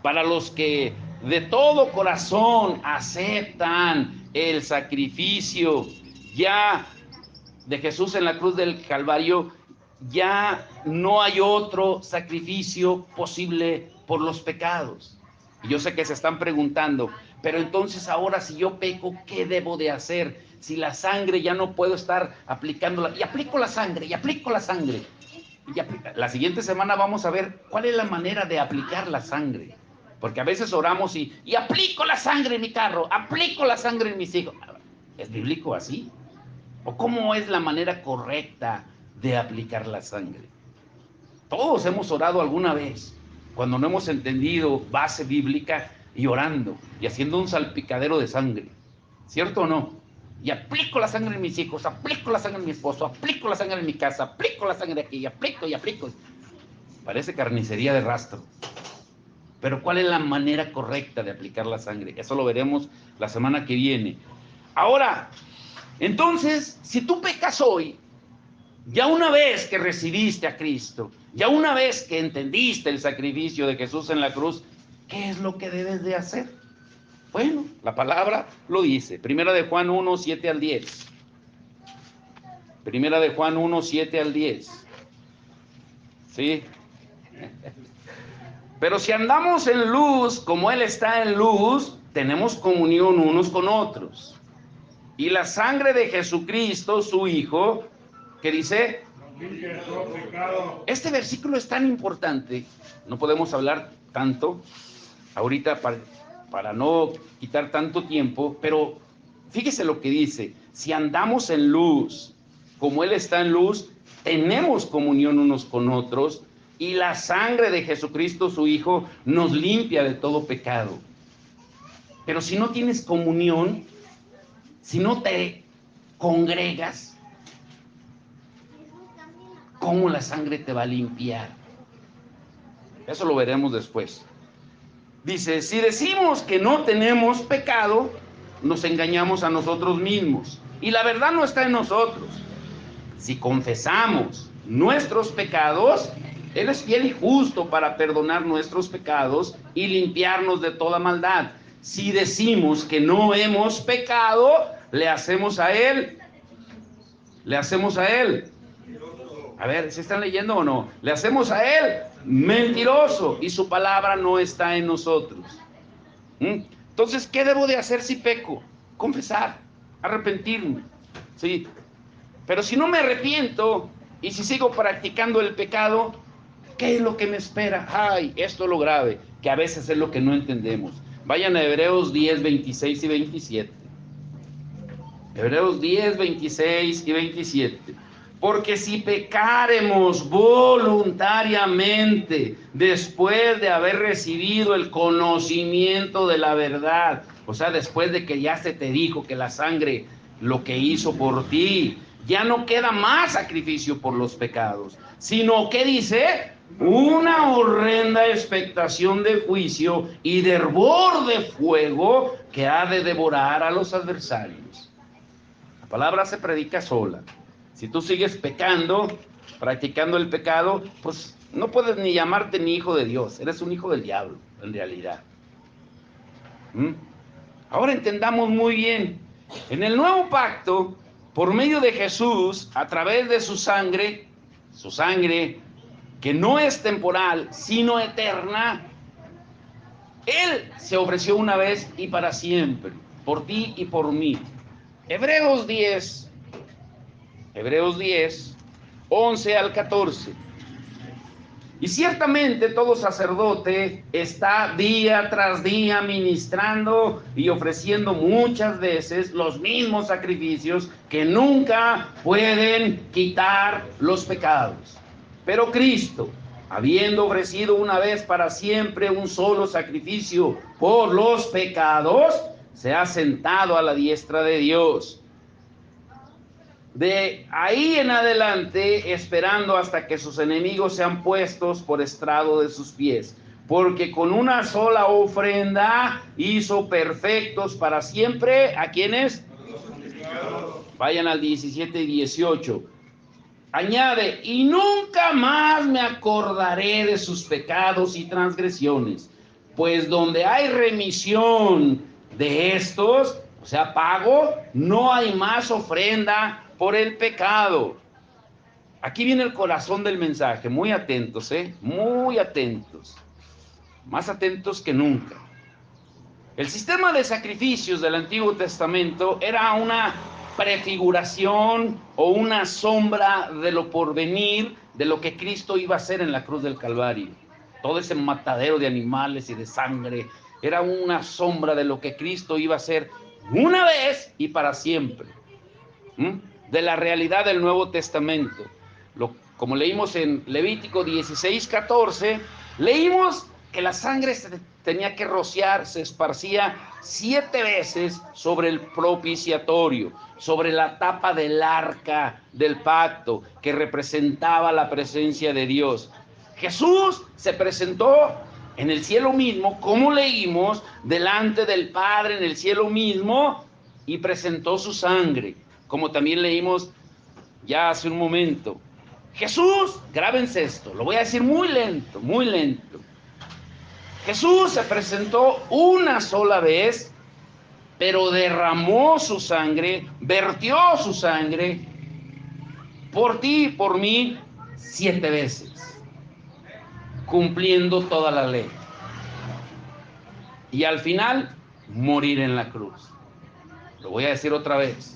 para los que de todo corazón aceptan el sacrificio ya de Jesús en la cruz del Calvario, ya no hay otro sacrificio posible por los pecados. Y yo sé que se están preguntando, pero entonces ahora si yo peco, ¿qué debo de hacer? Si la sangre ya no puedo estar aplicándola, y aplico la sangre, la siguiente semana vamos a ver cuál es la manera de aplicar la sangre. Porque a veces oramos y aplico la sangre en mi carro, aplico la sangre en mis hijos. ¿Es bíblico así? ¿O cómo es la manera correcta de aplicar la sangre? Todos hemos orado alguna vez, cuando no hemos entendido base bíblica, y orando, y haciendo un salpicadero de sangre. ¿Cierto o no? Y aplico la sangre en mis hijos, aplico la sangre en mi esposo, aplico la sangre en mi casa, aplico la sangre aquí, y aplico. Parece carnicería de rastro. Pero ¿cuál es la manera correcta de aplicar la sangre? Eso lo veremos la semana que viene. Ahora, entonces, si tú pecas hoy, ya una vez que recibiste a Cristo, ya una vez que entendiste el sacrificio de Jesús en la cruz, ¿qué es lo que debes de hacer? Bueno, la palabra lo dice. Primera de Juan 1, 7 al 10. Primera de Juan 1, 7 al 10. ¿Sí? Pero si andamos en luz, como Él está en luz, tenemos comunión unos con otros. Y la sangre de Jesucristo, su Hijo, ¿qué dice? Este versículo es tan importante, no podemos hablar tanto ahorita para no quitar tanto tiempo, pero fíjese lo que dice: si andamos en luz, como Él está en luz, tenemos comunión unos con otros, y la sangre de Jesucristo, su Hijo, nos limpia de todo pecado. Pero si no tienes comunión, si no te congregas, ¿cómo la sangre te va a limpiar? Eso lo veremos después. Dice, si decimos que no tenemos pecado, nos engañamos a nosotros mismos, y la verdad no está en nosotros. Si confesamos nuestros pecados, Él es fiel y justo para perdonar nuestros pecados y limpiarnos de toda maldad. Si decimos que no hemos pecado, le hacemos a Él. A ver, ¿se están leyendo o no? Le hacemos a Él mentiroso, y su palabra no está en nosotros. Entonces, ¿qué debo de hacer si peco? Confesar, arrepentirme. ¿Sí? Pero si no me arrepiento y si sigo practicando el pecado, ¿qué es lo que me espera? Ay, esto es lo grave, que a veces es lo que no entendemos. Vayan a Hebreos 10, 26 y 27. Hebreos 10, 26 y 27. Porque si pecáremos voluntariamente después de haber recibido el conocimiento de la verdad, o sea, después de que ya se te dijo que la sangre lo que hizo por ti, ya no queda más sacrificio por los pecados, sino que dice, una horrenda expectación de juicio y de hervor de fuego que ha de devorar a los adversarios. La palabra se predica sola. Si tú sigues pecando, practicando el pecado, pues no puedes ni llamarte ni hijo de Dios, eres un hijo del diablo, en realidad. Ahora entendamos muy bien, en el nuevo pacto, por medio de Jesús, a través de su sangre que no es temporal, sino eterna, Él se ofreció una vez y para siempre, por ti y por mí. Hebreos 10, 11 al 14. Y ciertamente todo sacerdote está día tras día ministrando y ofreciendo muchas veces los mismos sacrificios que nunca pueden quitar los pecados. Pero Cristo, habiendo ofrecido una vez para siempre un solo sacrificio por los pecados, se ha sentado a la diestra de Dios. De ahí en adelante, esperando hasta que sus enemigos sean puestos por estrado de sus pies, porque con una sola ofrenda hizo perfectos para siempre. ¿A quiénes? Vayan al 17 y 18. Añade, y nunca más me acordaré de sus pecados y transgresiones, pues donde hay remisión de estos, o sea, pago, no hay más ofrenda por el pecado. Aquí viene el corazón del mensaje, muy atentos, muy atentos, más atentos que nunca. El sistema de sacrificios del Antiguo Testamento era una prefiguración o una sombra de lo porvenir, de lo que Cristo iba a hacer en la cruz del Calvario. Todo ese matadero de animales y de sangre era una sombra de lo que Cristo iba a hacer una vez y para siempre. De la realidad del Nuevo Testamento. Como leímos en Levítico 16:14, leímos que la sangre se tenía que rociar, se esparcía 7 veces sobre el propiciatorio, sobre la tapa del arca del pacto, que representaba la presencia de Dios. Jesús se presentó en el cielo mismo, como leímos, delante del Padre en el cielo mismo, y presentó su sangre, como también leímos ya hace un momento. Jesús, grábense esto, lo voy a decir muy lento, muy lento. Jesús se presentó una sola vez, pero derramó su sangre, vertió su sangre por ti y por mí 7 veces, cumpliendo toda la ley. Y al final, morir en la cruz. Lo voy a decir otra vez.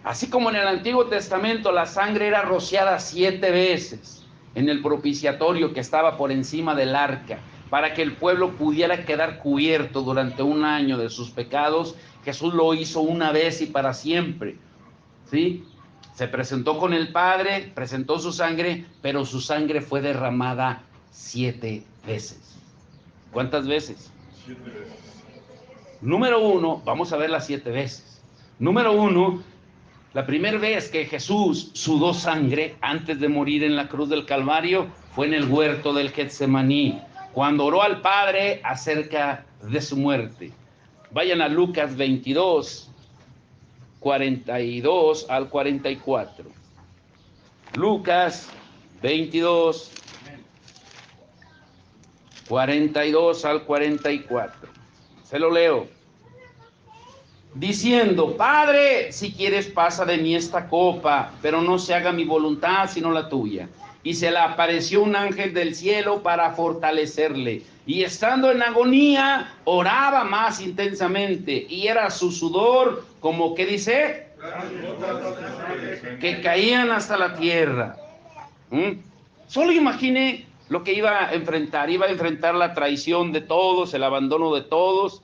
Así como en el Antiguo Testamento la sangre era rociada 7 veces en el propiciatorio que estaba por encima del arca, para que el pueblo pudiera quedar cubierto durante un año de sus pecados, Jesús lo hizo una vez y para siempre. ¿Sí? Se presentó con el Padre, presentó su sangre, pero su sangre fue derramada 7 veces. ¿Cuántas veces? 7 veces. Número 1, vamos a ver las 7 veces. Número 1, la primera vez que Jesús sudó sangre antes de morir en la cruz del Calvario fue en el huerto del Getsemaní, cuando oró al Padre acerca de su muerte. Vayan a Lucas 22, 42 al 44. Lucas 22, 42 al 44. Se lo leo. Diciendo, Padre, si quieres pasa de mí esta copa, pero no se haga mi voluntad sino la tuya. Y se le apareció un ángel del cielo para fortalecerle. Y estando en agonía, oraba más intensamente. Y era su sudor, como que dice, que caían hasta la tierra. Solo imagine lo que iba a enfrentar. Iba a enfrentar la traición de todos, el abandono de todos.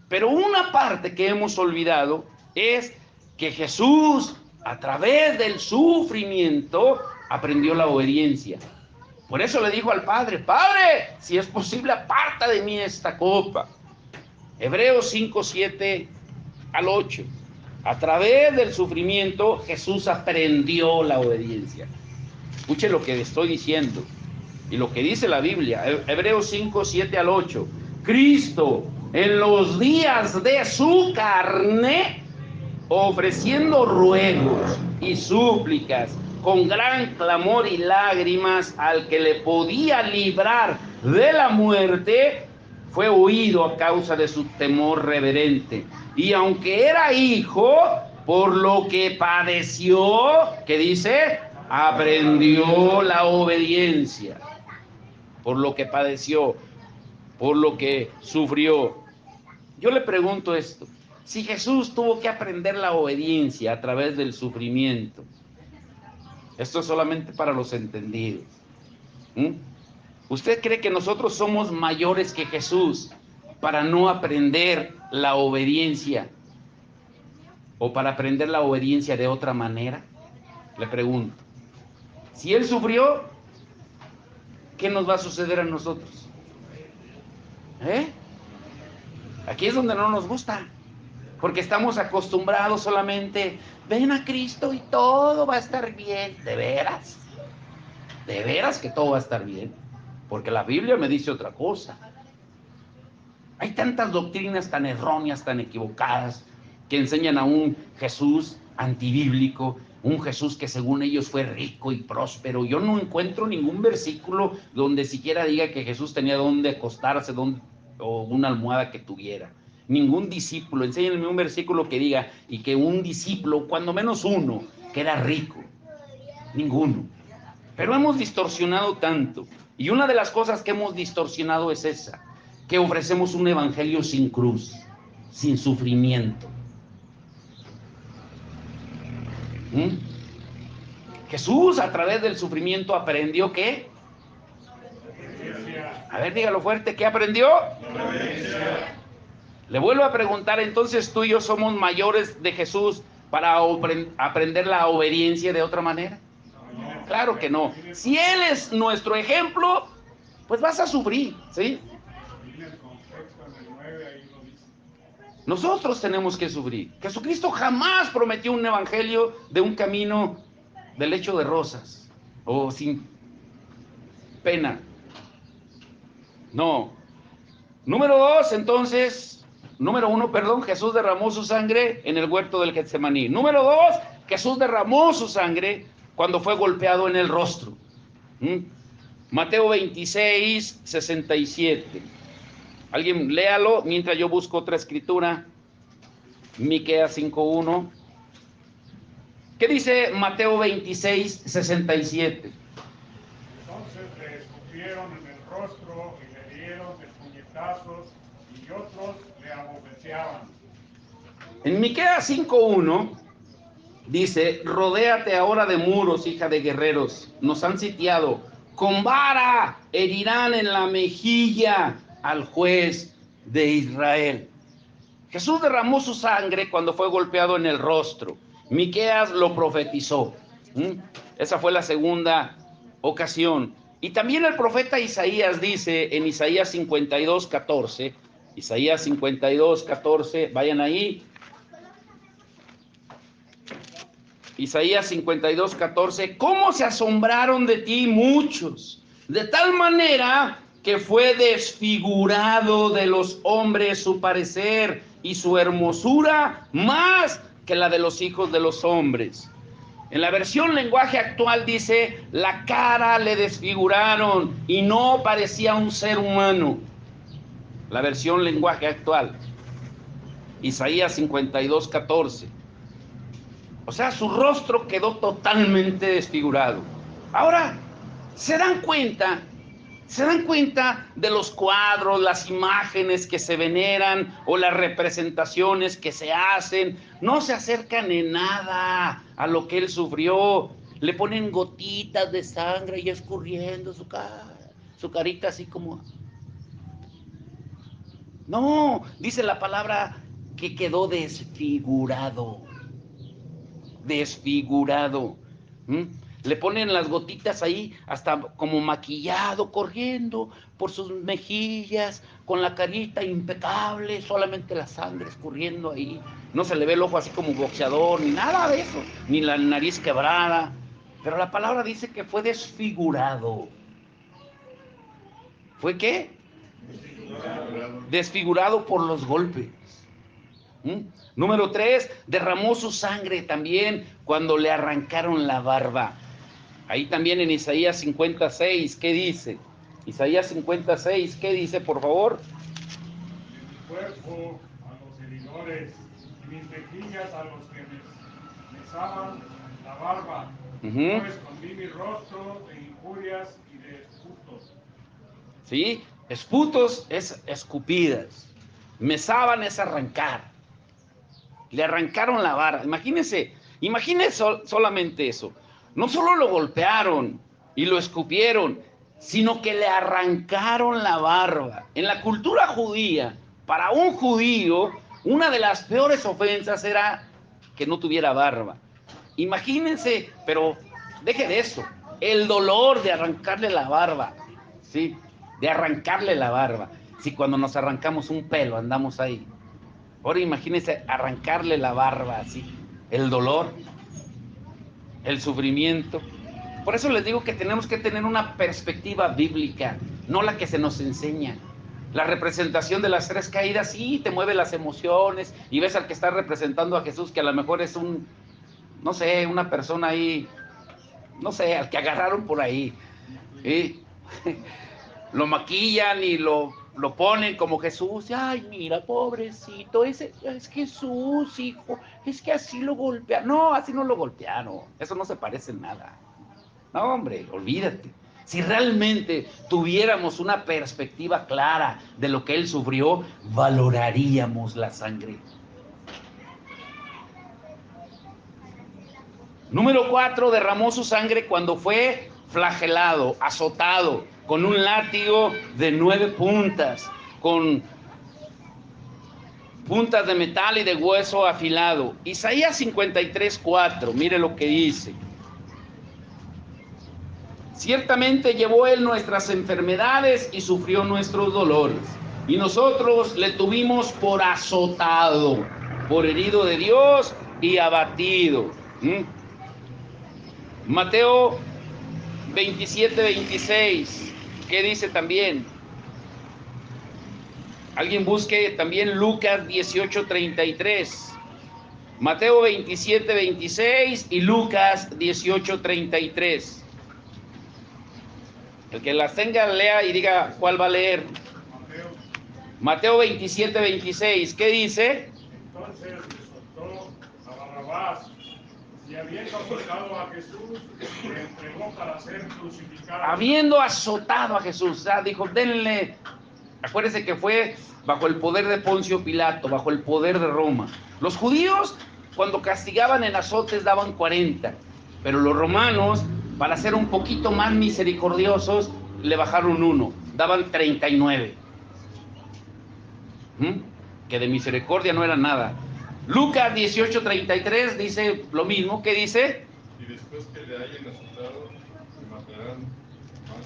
Pero una parte que hemos olvidado es que Jesús, a través del sufrimiento, aprendió la obediencia. Por eso le dijo al Padre, Padre, si es posible, aparta de mí esta copa. Hebreos 5, 7 al 8. A través del sufrimiento, Jesús aprendió la obediencia. Escuche lo que estoy diciendo y lo que dice la Biblia. Hebreos 5, 7 al 8. Cristo, en los días de su carne, ofreciendo ruegos y súplicas con gran clamor y lágrimas al que le podía librar de la muerte, fue oído a causa de su temor reverente. Y aunque era hijo, por lo que padeció, ¿qué dice? Aprendió la obediencia. Por lo que padeció, por lo que sufrió. Yo le pregunto esto, si Jesús tuvo que aprender la obediencia a través del sufrimiento, esto es solamente para los entendidos. ¿Mm? ¿Usted cree que nosotros somos mayores que Jesús para no aprender la obediencia o para aprender la obediencia de otra manera? Le pregunto. Si Él sufrió, ¿qué nos va a suceder a nosotros? Aquí es donde no nos gusta, porque estamos acostumbrados solamente, ven a Cristo y todo va a estar bien. De veras que todo va a estar bien, porque la Biblia me dice otra cosa. Hay tantas doctrinas tan erróneas, tan equivocadas, que enseñan a un Jesús antibíblico, un Jesús que según ellos fue rico y próspero. Yo no encuentro ningún versículo donde siquiera diga que Jesús tenía donde acostarse o una almohada que tuviera. Ningún discípulo, enséñenme un versículo que diga, y que un discípulo, cuando menos uno, que era rico. Ninguno. Pero hemos distorsionado tanto. Y una de las cosas que hemos distorsionado es esa, que ofrecemos un evangelio sin cruz, sin sufrimiento. Jesús a través del sufrimiento aprendió ¿qué? A ver, dígalo fuerte, ¿qué aprendió? Le vuelvo a preguntar, entonces tú y yo somos mayores de Jesús para aprender la obediencia de otra manera. Claro que no. Si Él es nuestro ejemplo, pues vas a sufrir, ¿sí? Nosotros tenemos que sufrir. Jesucristo jamás prometió un evangelio de un camino de lecho de rosas o sin pena. No. Número uno, Jesús derramó su sangre en el huerto del Getsemaní. Número 2, Jesús derramó su sangre cuando fue golpeado en el rostro. Mateo 26, 67. Alguien léalo mientras yo busco otra escritura. Miqueas 5:1. ¿Qué dice Mateo 26, 67? Entonces le escupieron en el rostro y le dieron de puñetazos y otros le abofeteaban. En Miqueas 5:1 dice, rodéate ahora de muros, hija de guerreros, nos han sitiado, con vara herirán en la mejilla al juez de Israel. Jesús derramó su sangre cuando fue golpeado en el rostro. Miqueas lo profetizó. Esa fue la segunda ocasión. Y también el profeta Isaías dice en Isaías 52:14, Isaías 52:14, vayan ahí. Isaías 52:14, ¿cómo se asombraron de ti muchos? De tal manera que fue desfigurado de los hombres su parecer y su hermosura más que la de los hijos de los hombres. En la versión lenguaje actual dice, la cara le desfiguraron y no parecía un ser humano. La versión lenguaje actual. Isaías 52:14. O sea, su rostro quedó totalmente desfigurado. Ahora, ¿se dan cuenta de los cuadros, las imágenes que se veneran o las representaciones que se hacen? No se acercan en nada a lo que él sufrió. Le ponen gotitas de sangre y escurriendo su carita así como... No, dice la palabra que quedó desfigurado. Le ponen las gotitas ahí hasta como maquillado, corriendo por sus mejillas, con la carita impecable, solamente la sangre escurriendo ahí. No se le ve el ojo así como boxeador, ni nada de eso, ni la nariz quebrada. Pero la palabra dice que fue desfigurado. ¿Fue qué? Desfigurado por los golpes. Número 3, derramó su sangre también cuando le arrancaron la barba. Ahí también en Isaías 56, ¿qué dice? Isaías 56, ¿qué dice, por favor? Mi cuerpo a los heridores y mis mejillas a los que me mesaban la barba. No escondí mi rostro de injurias y de esputos. ¿Sí? Esputos es escupidas. Mesaban es arrancar. Le arrancaron la vara. Imagínense solamente eso. No solo lo golpearon y lo escupieron, sino que le arrancaron la barba. En la cultura judía, para un judío, una de las peores ofensas era que no tuviera barba. Imagínense, pero deje de eso, el dolor de arrancarle la barba, ¿sí? De arrancarle la barba. Si cuando nos arrancamos un pelo andamos ahí. Ahora imagínense arrancarle la barba así, el dolor, el sufrimiento. Por eso les digo que tenemos que tener una perspectiva bíblica, no la que se nos enseña. La representación de las tres caídas sí te mueve las emociones y ves al que está representando a Jesús, que a lo mejor es no sé, una persona ahí, no sé, al que agarraron por ahí. ¿Sí? Lo maquillan y lo ponen como Jesús. Ay, mira, pobrecito, ese es Jesús, hijo, es que así lo golpearon. No, así no lo golpearon, eso no se parece en nada. No, hombre, olvídate. Si realmente tuviéramos una perspectiva clara de lo que él sufrió, valoraríamos la sangre. Número 4, derramó su sangre cuando fue flagelado, azotado, con un látigo de 9 puntas, con puntas de metal y de hueso afilado. Isaías 53:4, mire lo que dice. Ciertamente llevó él nuestras enfermedades y sufrió nuestros dolores, y nosotros le tuvimos por azotado, por herido de Dios y abatido. Mateo 27:26, ¿qué dice también? Alguien busque también Lucas 18:33. Mateo 27:26 y Lucas 18:33. El que las tenga, lea y diga cuál va a leer. Mateo 27:26, ¿qué dice? Entonces le soltó a Barrabás, y habiendo azotado a Jesús, le entregó para ser crucificado. Habiendo azotado a Jesús, dijo, denle. Acuérdense que fue bajo el poder de Poncio Pilato, bajo el poder de Roma. Los judíos, cuando castigaban en azotes, daban 40, pero los romanos, para ser un poquito más misericordiosos, le bajaron 1, daban 39. Que de misericordia no era nada. Lucas 18:33 dice lo mismo. ¿Qué dice? Y después que le hayan azotado, le matarán al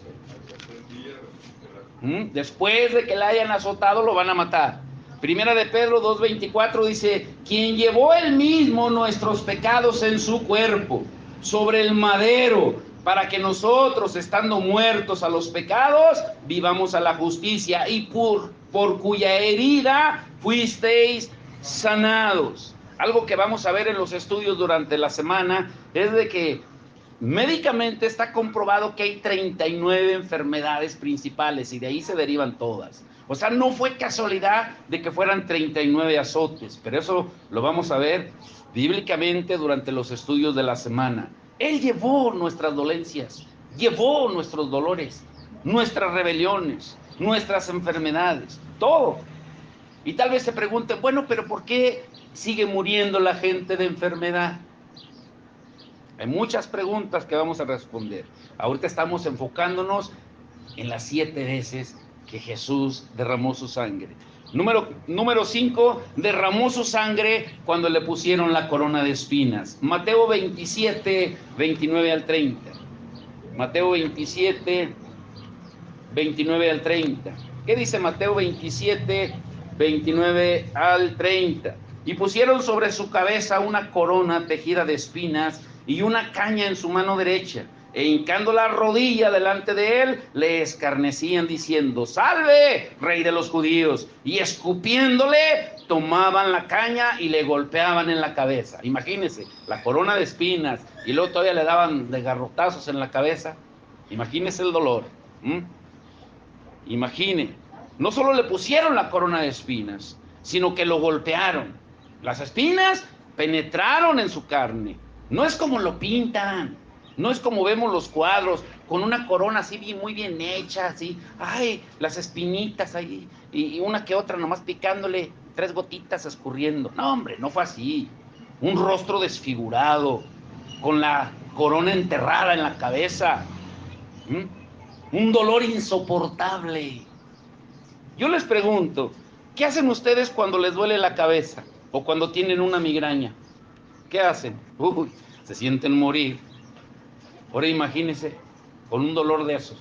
tercer día. Después de que le hayan azotado, lo van a matar. Primera de Pedro 2:24 dice, quien llevó él mismo nuestros pecados en su cuerpo, sobre el madero, para que nosotros, estando muertos a los pecados, vivamos a la justicia, y por cuya herida fuisteis sanados. Algo que vamos a ver en los estudios durante la semana es de que médicamente está comprobado que hay 39 enfermedades principales y de ahí se derivan todas. O sea, no fue casualidad de que fueran 39 azotes, pero eso lo vamos a ver bíblicamente durante los estudios de la semana. Él llevó nuestras dolencias, llevó nuestros dolores, nuestras rebeliones, nuestras enfermedades, todo. Y tal vez se pregunten, bueno, pero ¿por qué sigue muriendo la gente de enfermedad? Hay muchas preguntas que vamos a responder. Ahorita estamos enfocándonos en las 7 veces que Jesús derramó su sangre. Número 5, derramó su sangre cuando le pusieron la corona de espinas. Mateo 27, 29 al 30. Mateo 27, 29 al 30. ¿Qué dice Mateo 27, 29 al 30? Y pusieron sobre su cabeza una corona tejida de espinas y una caña en su mano derecha, e hincando la rodilla delante de él, le escarnecían diciendo, salve, rey de los judíos, y escupiéndole, tomaban la caña y le golpeaban en la cabeza. Imagínense, la corona de espinas, y luego todavía le daban de garrotazos en la cabeza. Imagínense el dolor. Imagine, no solo le pusieron la corona de espinas, sino que lo golpearon. Las espinas penetraron en su carne. No es como lo pintan, no es como vemos los cuadros, con una corona así bien, muy bien hecha, así, ay, las espinitas ahí, y una que otra nomás picándole 3 gotitas escurriendo. No, hombre, no fue así. Un rostro desfigurado, con la corona enterrada en la cabeza. un dolor insoportable. Yo les pregunto, ¿qué hacen ustedes cuando les duele la cabeza o cuando tienen una migraña? ¿Qué hacen? Uy, se sienten morir. Ahora imagínense con un dolor de esos.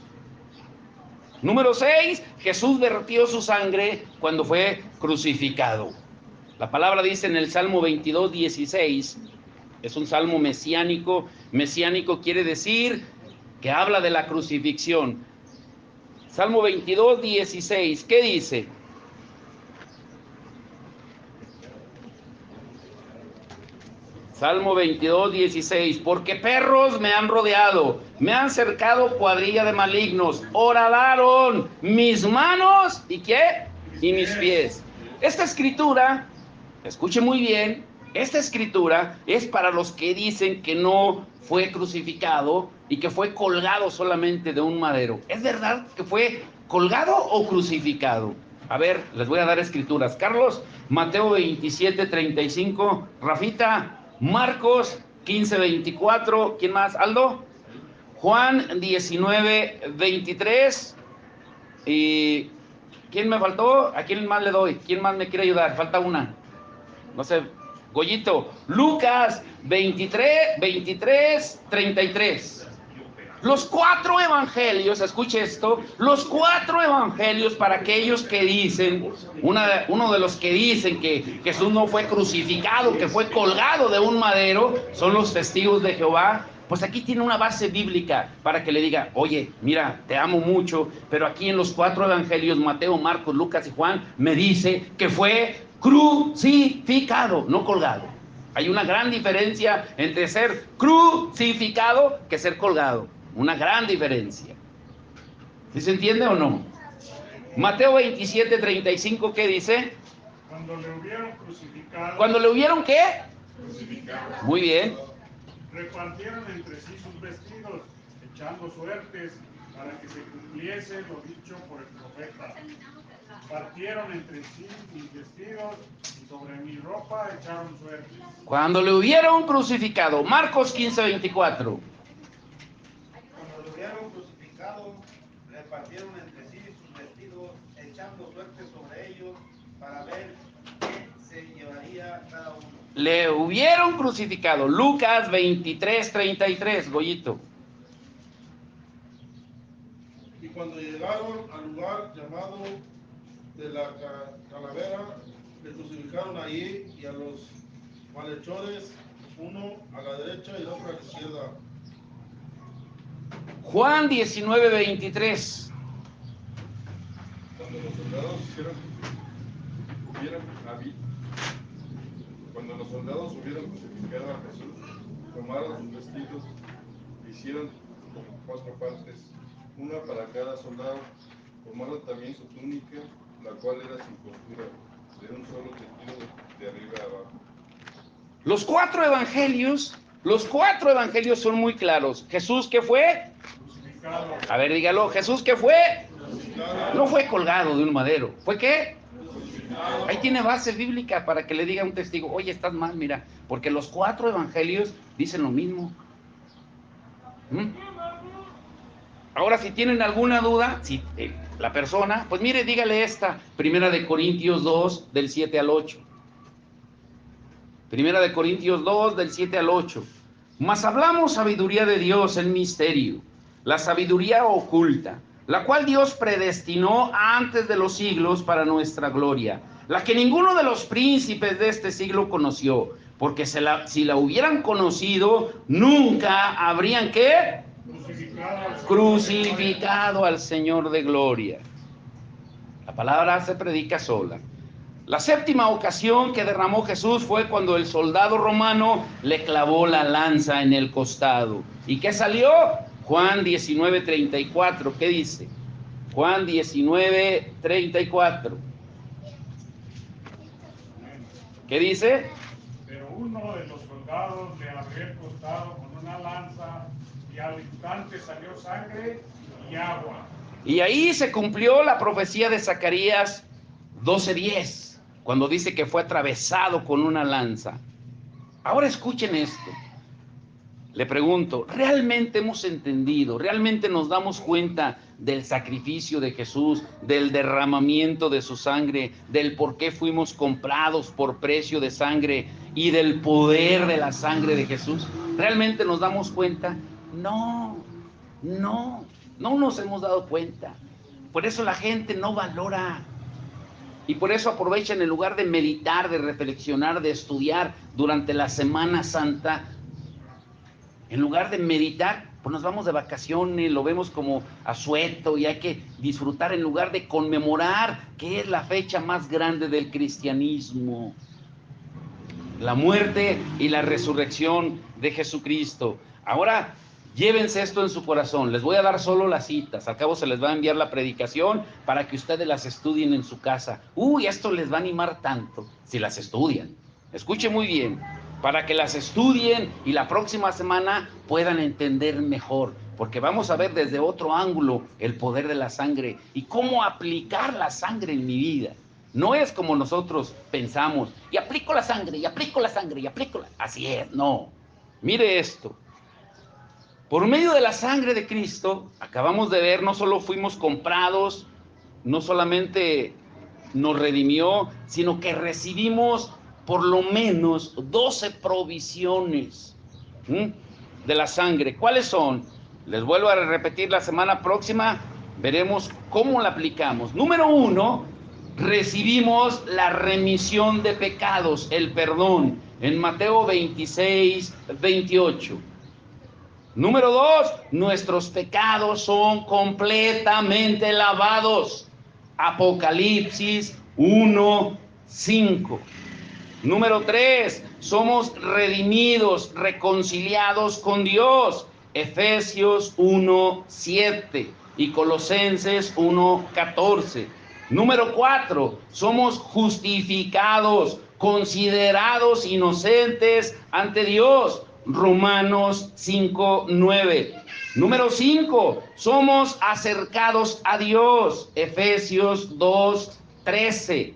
Número 6, Jesús vertió su sangre cuando fue crucificado. La palabra dice en el Salmo 22, 16, es un salmo mesiánico. Mesiánico quiere decir que habla de la crucifixión. Salmo 22, 16, ¿qué dice? Salmo 22, 16, porque perros me han rodeado, me han cercado cuadrilla de malignos, horadaron mis manos, ¿y qué? Y mis pies. Esta escritura, escuche muy bien, esta escritura es para los que dicen que no fue crucificado y que fue colgado solamente de un madero. ¿Es verdad que fue colgado o crucificado? A ver, les voy a dar escrituras. Carlos, Mateo 27, 35, Rafita, Marcos 15, 24, ¿quién más? Aldo. Juan 19, 23. ¿Y quién me faltó? ¿A quién más le doy? ¿Quién más me quiere ayudar? Falta una. No sé, Goyito. Lucas 23, 33. Los 4 evangelios, escuche esto, los 4 evangelios para aquellos que dicen, uno de los que dicen que Jesús no fue crucificado, que fue colgado de un madero, son los testigos de Jehová. Pues aquí tiene una base bíblica para que le diga, oye, mira, te amo mucho, pero aquí en los 4 evangelios, Mateo, Marcos, Lucas y Juan, me dice que fue crucificado, no colgado. Hay una gran diferencia entre ser crucificado que ser colgado. Una gran diferencia. ¿Sí se entiende o no? Mateo 27, 35, ¿qué dice? Cuando le hubieron crucificado. ¿Cuando le hubieron qué? Crucificado. Muy bien. Repartieron entre sí sus vestidos, echando suertes para que se cumpliese lo dicho por el profeta. Partieron entre sí mis vestidos y sobre mi ropa echaron suertes. Cuando le hubieron crucificado. Marcos 15, 24. Cuando lo hubieron crucificado, repartieron entre sí sus vestidos, echando suerte sobre ellos para ver qué se llevaría cada uno. Le hubieron crucificado. Lucas 23, 33, Goyito. Y cuando llegaron al lugar llamado de la calavera, le crucificaron allí y a los malhechores, uno a la derecha y el otro a la izquierda. Juan 19, 23. Cuando los soldados hubieran crucificado a Jesús, tomaron sus vestidos, hicieron 4 partes, una para cada soldado, tomaron también su túnica, la cual era sin costura, de un solo sentido de arriba a abajo. Los 4 evangelios son muy claros. Jesús, ¿qué fue? Crucificado. A ver, dígalo. Jesús, ¿qué fue? No fue colgado de un madero. ¿Fue qué? Ahí tiene base bíblica para que le diga a un testigo, oye, estás mal, mira, porque los 4 evangelios dicen lo mismo. Ahora, si tienen alguna duda, si la persona, pues mire, dígale esta, 1 Corintios 2, del 7 al 8. 1 Corintios 2, del 7 al 8. Mas hablamos sabiduría de Dios en misterio, la sabiduría oculta, la cual Dios predestinó antes de los siglos para nuestra gloria, la que ninguno de los príncipes de este siglo conoció, porque si la hubieran conocido, nunca habrían, ¿qué? Crucificado al Señor de gloria. La palabra se predica sola. La 7ª ocasión que derramó Jesús fue cuando el soldado romano le clavó la lanza en el costado. ¿Y qué salió? Juan 19, 34. ¿Qué dice? Juan 19, 34. ¿Qué dice? Pero uno de los soldados le abrió el costado con una lanza y al instante salió sangre y agua. Y ahí se cumplió la profecía de Zacarías 12:10, cuando dice que fue atravesado con una lanza. Ahora escuchen esto. Le pregunto, ¿realmente hemos entendido, realmente nos damos cuenta del sacrificio de Jesús, del derramamiento de su sangre, del por qué fuimos comprados por precio de sangre y del poder de la sangre de Jesús? ¿Realmente nos damos cuenta? No, no nos hemos dado cuenta. Por eso la gente no valora. Y por eso aprovechan, en lugar de meditar, de reflexionar, de estudiar durante la Semana Santa, en lugar de meditar, pues nos vamos de vacaciones, lo vemos como asueto y hay que disfrutar en lugar de conmemorar, que es la fecha más grande del cristianismo. La muerte y la resurrección de Jesucristo. Ahora, llévense esto en su corazón. Les voy a dar solo las citas. Al cabo se les va a enviar la predicación para que ustedes las estudien en su casa. Uy, esto les va a animar tanto si las estudian. Escuche muy bien. Para que las estudien y la próxima semana puedan entender mejor. Porque vamos a ver desde otro ángulo el poder de la sangre y cómo aplicar la sangre en mi vida. No es como nosotros pensamos, y aplico la sangre, y aplico la sangre, y aplico la... Así es, no. Mire esto. Por medio de la sangre de Cristo, acabamos de ver, no solo fuimos comprados, no solamente nos redimió, sino que recibimos por lo menos 12 provisiones de la sangre. ¿Cuáles son? Les vuelvo a repetir, la semana próxima veremos cómo la aplicamos. Número 1, recibimos la remisión de pecados, el perdón, en Mateo 26, 28. Número 2, nuestros pecados son completamente lavados. Apocalipsis 1, 5. Número 3, somos redimidos, reconciliados con Dios. Efesios 1, 7 y Colosenses 1, 14. Número 4, somos justificados, considerados inocentes ante Dios. Romanos 5, 9. Número 5, somos acercados a Dios. Efesios 2, 13.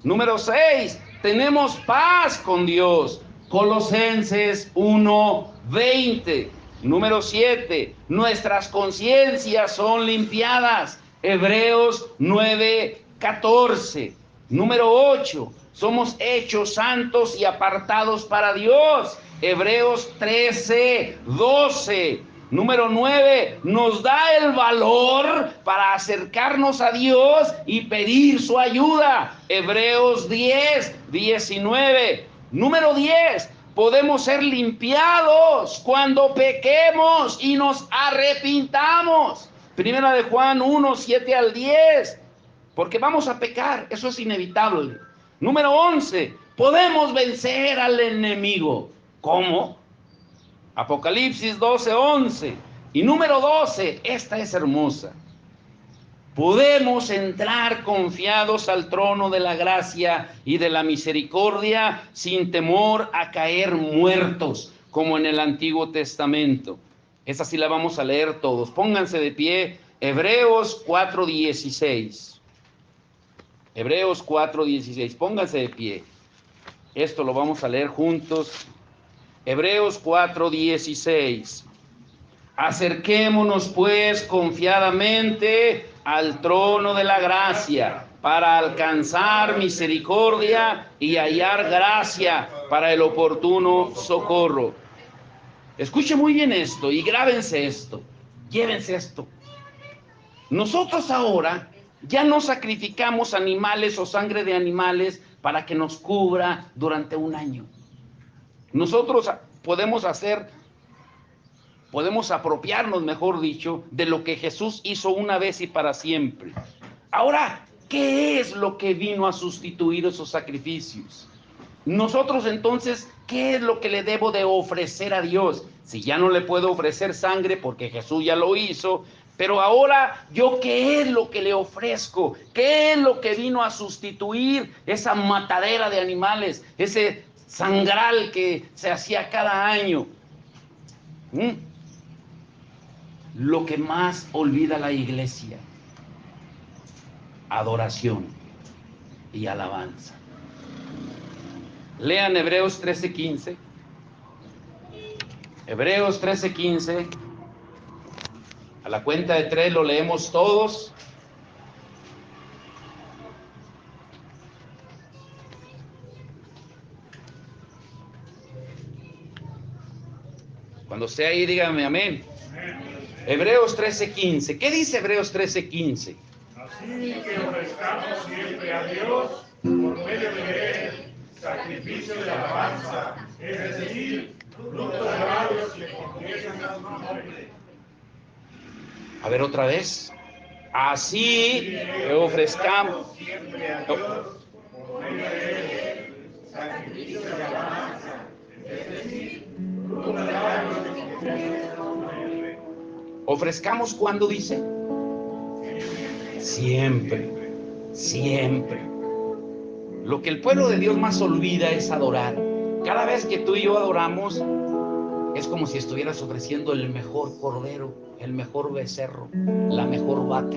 Número 6, tenemos paz con Dios. Colosenses 1, 20. Número 7, nuestras conciencias son limpiadas. Hebreos 9, 14. Número 8, somos hechos santos y apartados para Dios. Hebreos 13, 12. Número 9, nos da el valor para acercarnos a Dios y pedir su ayuda. Hebreos 10, 19. Número 10, podemos ser limpiados cuando pequemos y nos arrepintamos. Primera de Juan 1, 7 al 10. Porque vamos a pecar, eso es inevitable. Número 11, podemos vencer al enemigo. ¿Cómo? Apocalipsis 12, 11. Y número 12, esta es hermosa. Podemos entrar confiados al trono de la gracia y de la misericordia sin temor a caer muertos, como en el Antiguo Testamento. Esa sí la vamos a leer todos. Pónganse de pie. Hebreos 4:16. Hebreos 4:16. Pónganse de pie. Esto lo vamos a leer juntos. Hebreos 4:16. Acerquémonos pues confiadamente al trono de la gracia para alcanzar misericordia y hallar gracia para el oportuno socorro. Escuche muy bien esto y grábense esto, llévense esto. Nosotros ahora ya no sacrificamos animales o sangre de animales para que nos cubra durante un año. Nosotros podemos apropiarnos, mejor dicho, de lo que Jesús hizo una vez y para siempre. Ahora, ¿qué es lo que vino a sustituir esos sacrificios? Nosotros entonces, ¿qué es lo que le debo de ofrecer a Dios? Si ya no le puedo ofrecer sangre porque Jesús ya lo hizo, pero ahora yo, ¿qué es lo que le ofrezco? ¿Qué es lo que vino a sustituir esa matadera de animales, ese sangral que se hacía cada año? Lo que más olvida la iglesia: adoración y alabanza. Lean Hebreos 13:15. Hebreos 13:15. A la cuenta de 3 lo leemos todos. Cuando esté ahí, dígame amén. Hebreos 13:15. ¿Qué dice Hebreos 13:15? Así que ofrezcamos siempre a Dios por medio de él sacrificio de alabanza, es decir, fruto de labios que confiesen a su nombre. A ver otra vez. Así que ofrezcamos siempre a Dios por medio de él sacrificio de alabanza, es decir, fruto de labios que confiesen a su nombre. ofrezcamos cuando dice. Siempre, siempre. Lo que el pueblo de Dios más olvida es adorar. Cada vez que tú y yo adoramos, es como si estuvieras ofreciendo el mejor cordero, el mejor becerro, la mejor vaca.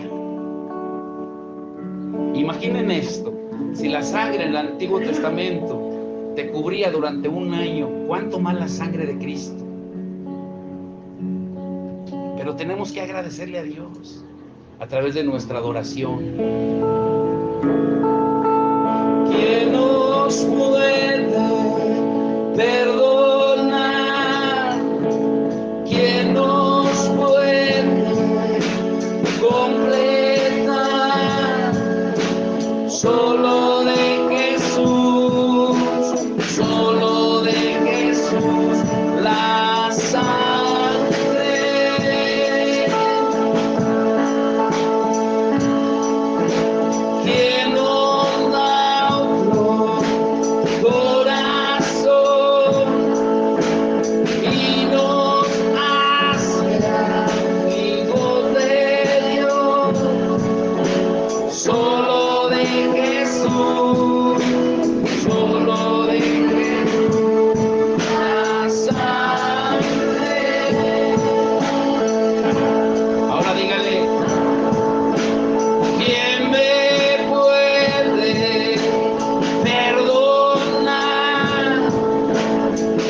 Imaginen esto, si la sangre en el Antiguo Testamento te cubría durante un año, ¿cuánto más la sangre de Cristo? Pero tenemos que agradecerle a Dios a través de nuestra adoración. ¿Quién nos puede perdonar? ¿Quién nos puede completar? Solo de Jesús, solo de Jesús, la sangre. ¿Quién nos da otro corazón y nos hace amigos de Dios? Solo de Jesús, solo de Jesús, la sangre. Ahora dígale, ¿quién me puede perdonar?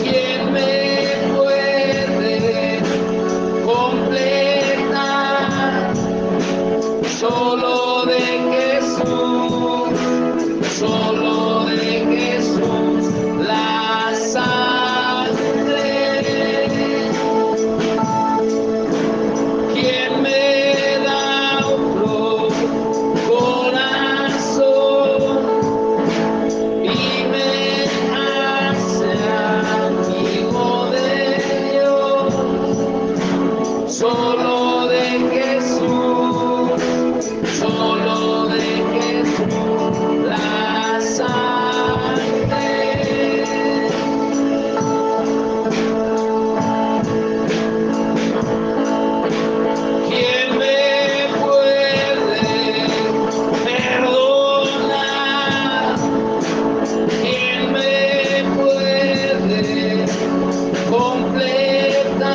¿Quién me puede completar? Solo de Jesús, solo de Jesús, la sangre. ¿Quién me da otro corazón y me hace amigo de Dios? Solo de Jesús, solo de Jesús, la sangre. ¿Quién me puede perdonar? ¿Quién me puede completar?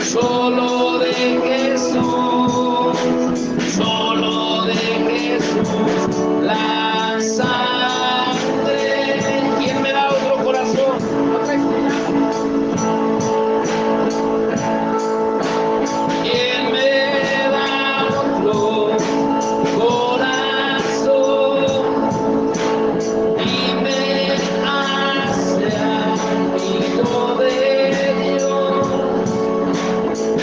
Solo de Jesús, solo de Jesús, la sangre. ¿Quién me da otro corazón? ¿Quién me da otro corazón y me hace amigo de Dios?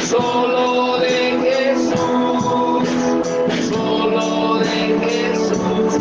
Solo de Jesús, solo de Jesús,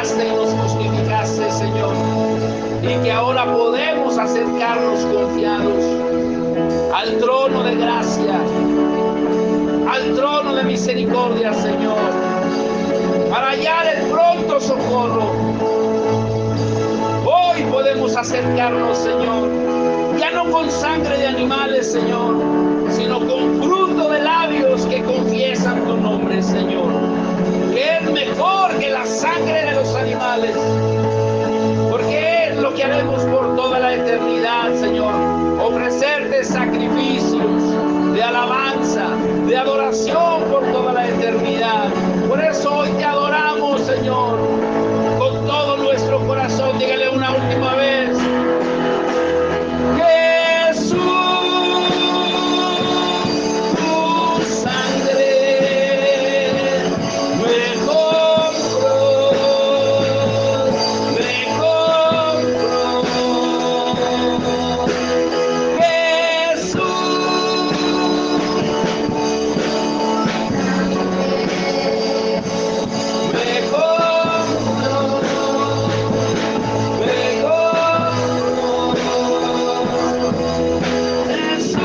pagaste y nos justificaste, Señor, y que ahora podemos acercarnos confiados al trono de gracia, al trono de misericordia, Señor, para hallar el pronto socorro. Hoy podemos acercarnos, Señor, ya no con sangre de animales, Señor, sino con fruto de labios que confiesan tu nombre, Señor, que es mejor que la sangre de los animales, porque es lo que haremos por toda la eternidad, Señor, ofrecerte sacrificios de alabanza, de adoración por toda la eternidad. Por eso hoy te adoramos, Señor, con todo nuestro corazón. Dígale una última vez: Jesús, tu sangre me compró, me compró. Jesús, me compró, me compró. Jesús,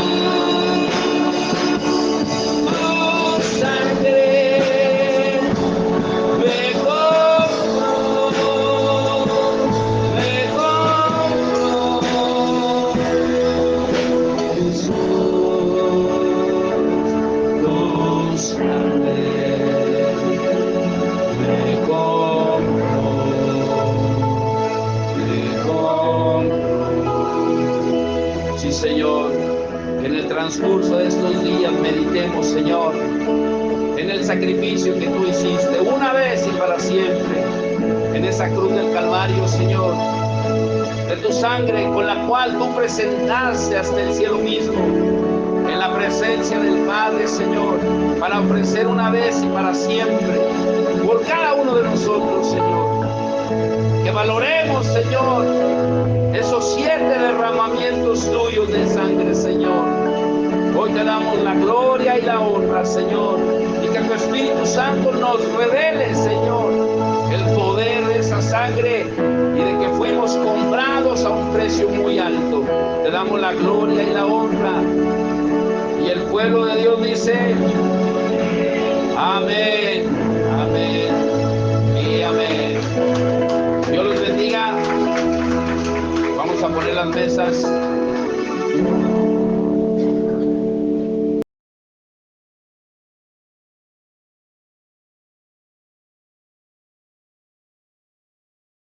tu sangre me compró, me compró. Jesús, tu sangre me compró, me compró. Sí, Señor, que en el transcurso de estos días meditemos, Señor, en el sacrificio que tú hiciste una vez y para siempre en esa cruz del Calvario, Señor, de tu sangre con la cual tú presentaste hasta el cielo mismo, en la presencia del Padre, Señor, para ofrecer una vez y para siempre por cada uno de nosotros, Señor. Que valoremos, Señor, esos 7 derramamientos tuyos de sangre, Señor. Hoy te damos la gloria y la honra, Señor, y que tu Espíritu Santo nos revele, Señor, el poder de esa sangre y de que fuimos comprados a un precio muy alto. Te damos la gloria y la honra. Y el pueblo de Dios dice: amén, amén y amén. Dios los bendiga. Vamos a poner las mesas.